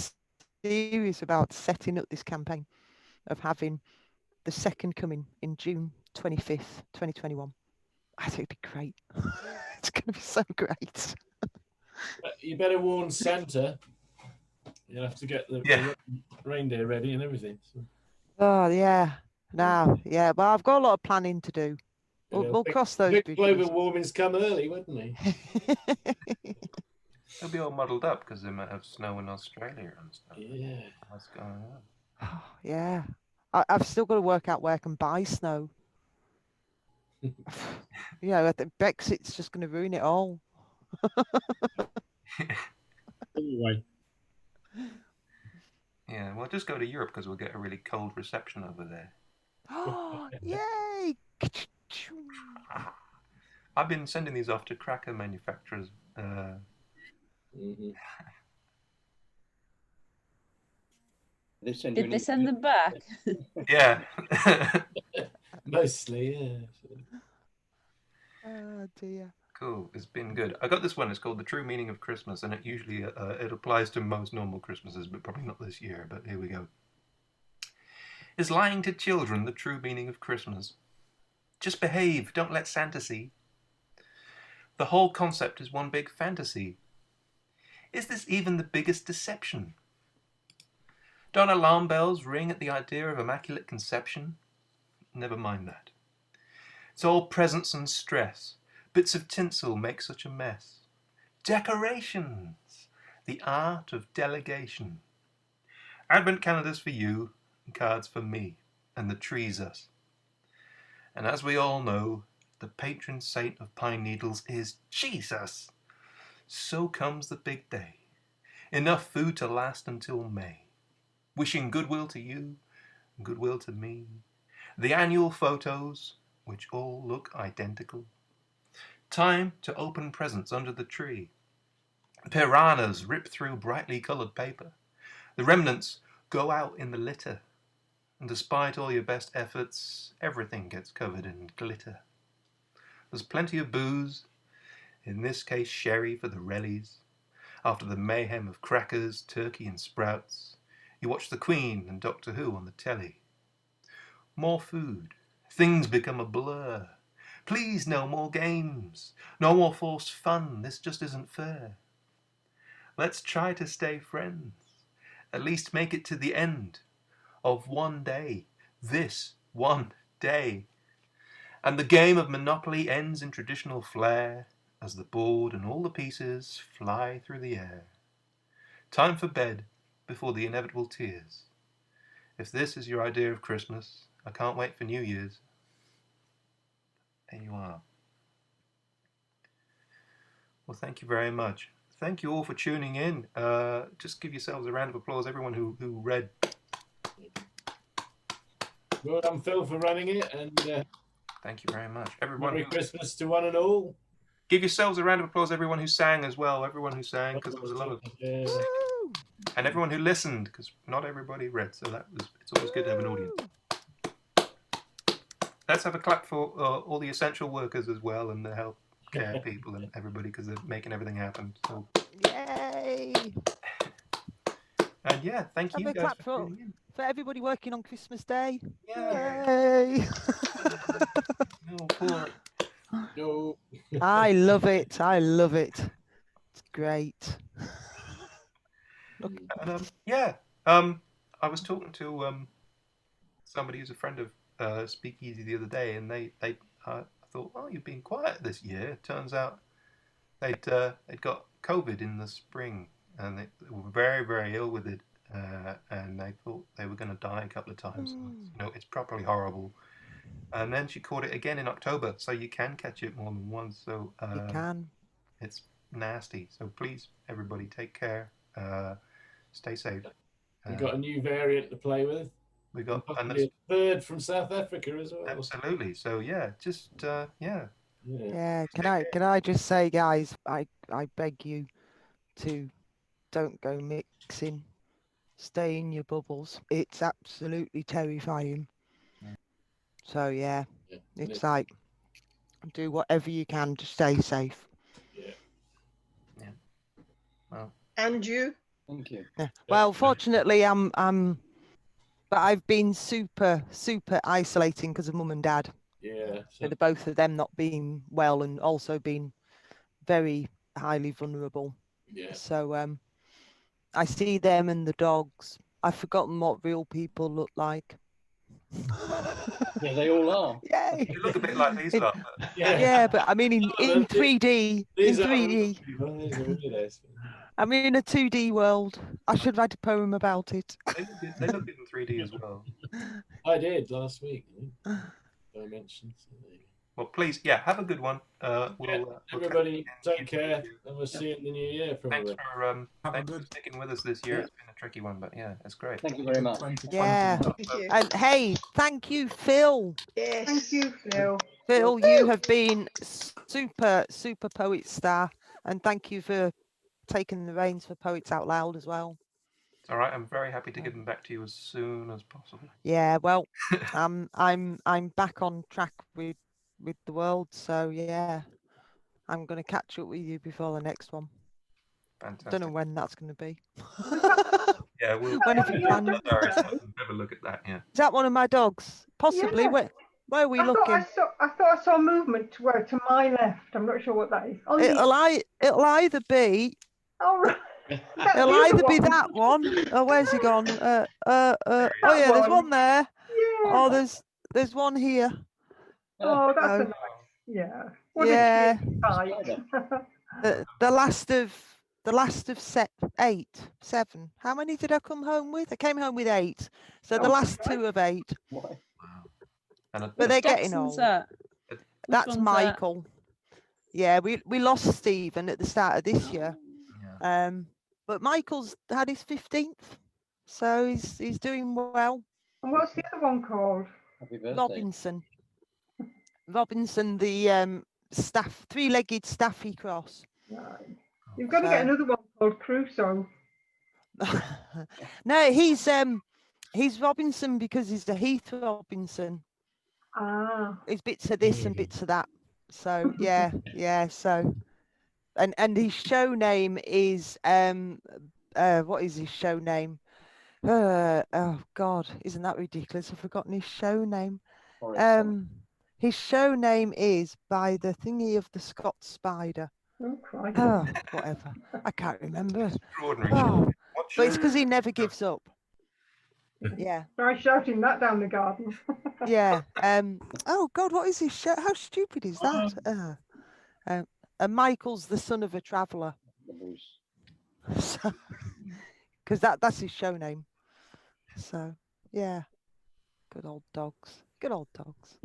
Speaker 19: serious about setting up this campaign of having the second coming in June 25th, 2021. I think it'd be great. It's going to be so great.
Speaker 13: You better warn Santa. You'll have to get the reindeer ready and everything. So.
Speaker 19: Oh, yeah. Now, yeah. Well, I've got a lot of planning to do. We'll cross those bridges.
Speaker 13: Global warming's come early, wouldn't he?
Speaker 1: They'll be all muddled up because they might have snow in Australia and stuff.
Speaker 13: Yeah.
Speaker 1: What's going on?
Speaker 19: Yeah. I've still got to work out where I can buy snow. Yeah, I think Brexit's just going to ruin it all.
Speaker 14: Anyway.
Speaker 1: Yeah, well, just go to Europe because we'll get a really cold reception over there.
Speaker 19: Oh, yay!
Speaker 1: I've been sending these off to cracker manufacturers.
Speaker 3: Did they send them back?
Speaker 1: Yeah.
Speaker 13: Mostly, yeah.
Speaker 19: Oh dear.
Speaker 1: Cool. It's been good. I got this one. It's called The True Meaning of Christmas, and it usually it applies to most normal Christmases, but probably not this year. But here we go. Is lying to children the true meaning of Christmas? Just behave. Don't let Santa see. The whole concept is one big fantasy. Is this even the biggest deception? Don't alarm bells ring at the idea of immaculate conception? Never mind that. It's all presents and stress. Bits of tinsel make such a mess. Decorations! The art of delegation. Advent calendars for you, and cards for me, and the trees us. And as we all know, the patron saint of pine needles is Jesus. So comes the big day. Enough food to last until May. Wishing goodwill to you, and goodwill to me. The annual photos, which all look identical. Time to open presents under the tree. Piranhas rip through brightly coloured paper. The remnants go out in the litter. And despite all your best efforts, everything gets covered in glitter. There's plenty of booze, in this case sherry for the rellies. After the mayhem of crackers, turkey and sprouts, you watch the Queen and Doctor Who on the telly. More food. Things become a blur. Please, no more games. No more forced fun. This just isn't fair. Let's try to stay friends. At least make it to the end of one day. This one day. And the game of Monopoly ends in traditional flair as the board and all the pieces fly through the air. Time for bed before the inevitable tears. If this is your idea of Christmas, I can't wait for New Year's. There you are. Well, thank you very much. Thank you all for tuning in. Just give yourselves a round of applause, everyone who read.
Speaker 13: Well done, Phil, for running it, and
Speaker 1: thank you very much, everyone.
Speaker 13: Merry Christmas to one and all.
Speaker 1: Give yourselves a round of applause, everyone who sang as well. Everyone who sang, because there was a lot of, and everyone who listened, because not everybody read. So it's always good to have an audience. Let's have a clap for all the essential workers as well, and the healthcare people and everybody, because they're making everything happen. So.
Speaker 19: Yay!
Speaker 1: And yeah, thank you
Speaker 19: Have a
Speaker 1: guys
Speaker 19: clap for everybody working on Christmas Day.
Speaker 1: Yeah.
Speaker 19: Yay!
Speaker 1: No, poor.
Speaker 13: No.
Speaker 19: I love it. I love it. It's great. Look.
Speaker 1: And, I was talking to somebody who's a friend of SpeakEasy the other day, and they I thought, oh, you've been quiet this year. Turns out they'd got COVID in the spring, and they were very, very ill with it, and they thought they were going to die a couple of times. It's properly horrible. And then she caught it again in October, so you can catch it more than once. So
Speaker 19: you can.
Speaker 1: It's nasty. So please, everybody, take care. Stay safe.
Speaker 13: We've got a new variant to play with.
Speaker 1: We got
Speaker 13: and a third from South Africa as well.
Speaker 1: Absolutely. So yeah, just
Speaker 19: Yeah. Can I just say, guys, I beg you to don't go mixing. Stay in your bubbles. It's absolutely terrifying. So yeah, it's like do whatever you can to stay safe.
Speaker 13: Yeah.
Speaker 1: Well.
Speaker 20: And you?
Speaker 8: Thank you.
Speaker 19: Yeah. Well, fortunately, but I've been super isolating because of mum and dad.
Speaker 13: Yeah.
Speaker 19: So the both of them not being well and also being very highly vulnerable.
Speaker 13: Yeah.
Speaker 19: So I see them and the dogs. I've forgotten what real people look like.
Speaker 8: Yeah, they all are.
Speaker 19: Yay!
Speaker 1: They look a bit like these lot.
Speaker 19: Yeah, but I mean in 3D. In 3D. I'm in a 2D world. I should write a poem about it.
Speaker 1: They look good in 3D as well.
Speaker 13: I did last week. Dimensions.
Speaker 1: Well, please, have a good one.
Speaker 13: Everybody, take care, and we'll see you in the new year. Probably.
Speaker 1: Thanks for sticking with us this year. It's been a tricky one, but yeah, it's great.
Speaker 8: Thank you very much.
Speaker 19: Yeah, and hey, thank you, Phil.
Speaker 20: Yes.
Speaker 18: Thank you, Phil.
Speaker 19: Phil, you have been super poet star, and thank you for taking the reins for Poets Out Loud as well.
Speaker 1: It's all right. I'm very happy to give them back to you as soon as possible.
Speaker 19: Yeah, well, I'm back on track with the world, so yeah, I'm going to catch up with you before the next one.
Speaker 1: Fantastic.
Speaker 19: Don't know when that's going to be.
Speaker 1: Yeah, we'll
Speaker 19: when have you planned?
Speaker 1: Have a look at that. Yeah.
Speaker 19: Is that one of my dogs? Possibly.
Speaker 18: Yeah.
Speaker 19: Where are we looking?
Speaker 18: I thought I saw movement to my left. I'm not sure what that is.
Speaker 19: It'll either be.
Speaker 18: Oh, right.
Speaker 19: It'll either be that one. Oh, where's he gone? Oh yeah, there's one there.
Speaker 18: Yeah.
Speaker 19: Oh, there's one here.
Speaker 18: Oh, that's a nice. Yeah. What
Speaker 19: yeah.
Speaker 18: A
Speaker 19: the last of 7. How many did I come home with? I came home with 8. So the last 2 of 8.
Speaker 8: Wow.
Speaker 19: But they're getting old. That's Michael. Yeah, we lost Stephen at the start of this year. Yeah. But Michael's had his 15th, so he's doing well.
Speaker 18: And what's the other one called?
Speaker 8: Happy birthday.
Speaker 19: Robinson, the 3-legged staffy cross.
Speaker 18: Right. You've got to get another one called Crusoe.
Speaker 19: No, he's Robinson because he's the Heath Robinson.
Speaker 18: Ah.
Speaker 19: It's bits of this and bits of that. So yeah. So and his show name is what is his show name? Oh God, isn't that ridiculous? I've forgotten his show name. His show name is By the Thingy of the Scots Spider.
Speaker 18: Oh, crikey.
Speaker 19: Oh, whatever. I can't remember.
Speaker 1: Extraordinary.
Speaker 19: Oh, but it's because he never gives up. Yeah.
Speaker 18: Try shouting that down the garden.
Speaker 19: Yeah. Oh God, what is his show? How stupid is that? And Michael's the son of a traveller. So, because that's his show name. So yeah. Good old dogs. Good old dogs.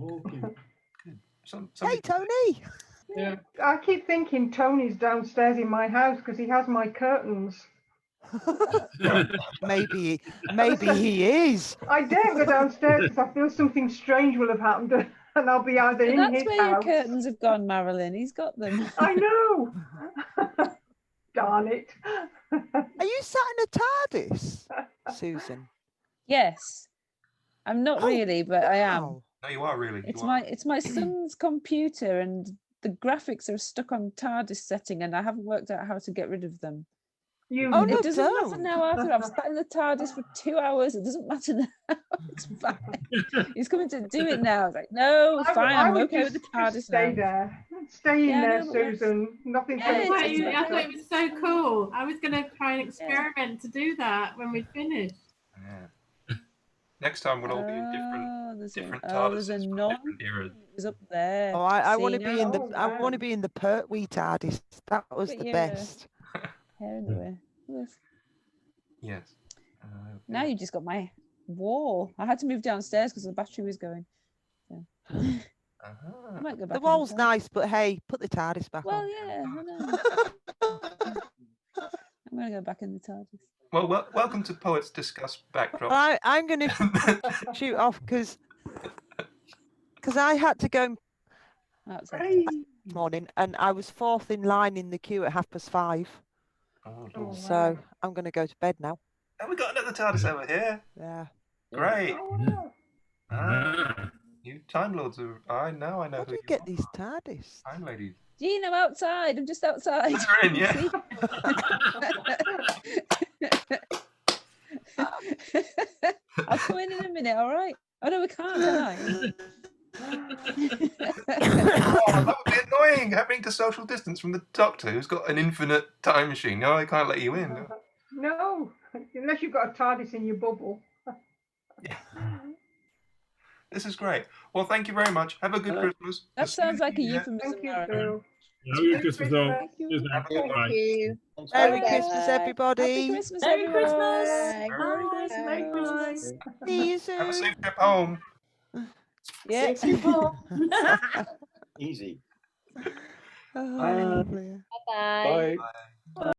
Speaker 19: Hey Tony.
Speaker 18: Yeah. I keep thinking Tony's downstairs in my house because he has my curtains.
Speaker 19: maybe he is.
Speaker 18: I daren't go downstairs because I feel something strange will have happened, and I'll be either in
Speaker 3: That's
Speaker 18: his
Speaker 3: where your
Speaker 18: house.
Speaker 3: curtains have gone, Marilyn. He's got them.
Speaker 18: I know. Darn it.
Speaker 19: Are you sat in a TARDIS, Susan?
Speaker 3: Yes. I'm not really, but I am.
Speaker 1: No, you are really.
Speaker 3: It's my son's computer, and the graphics are stuck on TARDIS setting, and I haven't worked out how to get rid of them. It doesn't matter now, Arthur. I've sat in the TARDIS for 2 hours. It doesn't matter now. It's fine. He's coming to do it now. It's like, no, fine. I'm okay with the TARDIS
Speaker 18: stay
Speaker 3: now.
Speaker 18: there. Stay in there, Susan. Nothing's
Speaker 10: I
Speaker 18: going
Speaker 10: thought
Speaker 18: to
Speaker 10: I thought it was so cool. I was going to try and experiment to do that when we finished.
Speaker 1: Yeah. Next time we'll all be in different
Speaker 3: there's a
Speaker 1: TARDISes from
Speaker 3: non.
Speaker 1: different eras.
Speaker 3: It was up there.
Speaker 19: Oh, I want to
Speaker 3: See
Speaker 19: be in the
Speaker 3: now?
Speaker 19: I want to be in the Pertwee TARDIS. That was
Speaker 3: But
Speaker 19: the
Speaker 3: you're,
Speaker 19: best.
Speaker 3: Hair in the way. Yes.
Speaker 1: Yes.
Speaker 3: Now you just got my wall. I had to move downstairs because the battery was going. So. I might go back.
Speaker 19: The wall's nice, but hey, put the TARDIS back
Speaker 3: Well,
Speaker 19: on.
Speaker 3: yeah, I know. I'm going to go back in the TARDIS.
Speaker 1: Well, welcome to Poets Discuss Backdrop.
Speaker 19: I'm going to shoot off because I had to go this morning, and I was fourth in line in the queue at 5:30. So I'm going to go to bed now.
Speaker 1: And we got another TARDIS over here.
Speaker 19: Yeah.
Speaker 1: Great. You Time Lords are. I know
Speaker 19: How
Speaker 1: who
Speaker 19: do we
Speaker 1: you
Speaker 19: get
Speaker 1: are.
Speaker 19: these TARDIS?
Speaker 1: Time ladies.
Speaker 3: Gene, I'm outside. I'm just outside.
Speaker 1: You're in, yeah.
Speaker 3: I'll come in a minute, all right? Oh, no, we can't, can I?
Speaker 1: Oh, that would be annoying, having to social distance from the Doctor, who's got an infinite time machine. No, I can't let you in. No.
Speaker 18: No, unless you've got a TARDIS in your bubble.
Speaker 1: This is great. Well, thank you very much. Have a good Christmas.
Speaker 3: That sounds like a euphemism.
Speaker 18: Thank you,
Speaker 3: Aaron.
Speaker 18: Phil.
Speaker 5: Merry Christmas, all. Cheers, man.
Speaker 21: Thank
Speaker 5: Bye.
Speaker 21: you.
Speaker 19: Merry Christmas, everybody.
Speaker 3: Happy Christmas,
Speaker 17: Merry
Speaker 3: everyone.
Speaker 17: Christmas.
Speaker 3: Bye.
Speaker 17: Merry Christmas.
Speaker 19: See you soon.
Speaker 1: Have a safe trip home.
Speaker 19: Yeah.
Speaker 17: Safe trip home.
Speaker 8: Easy.
Speaker 19: Oh, lovely.
Speaker 17: Bye-bye.
Speaker 14: Bye.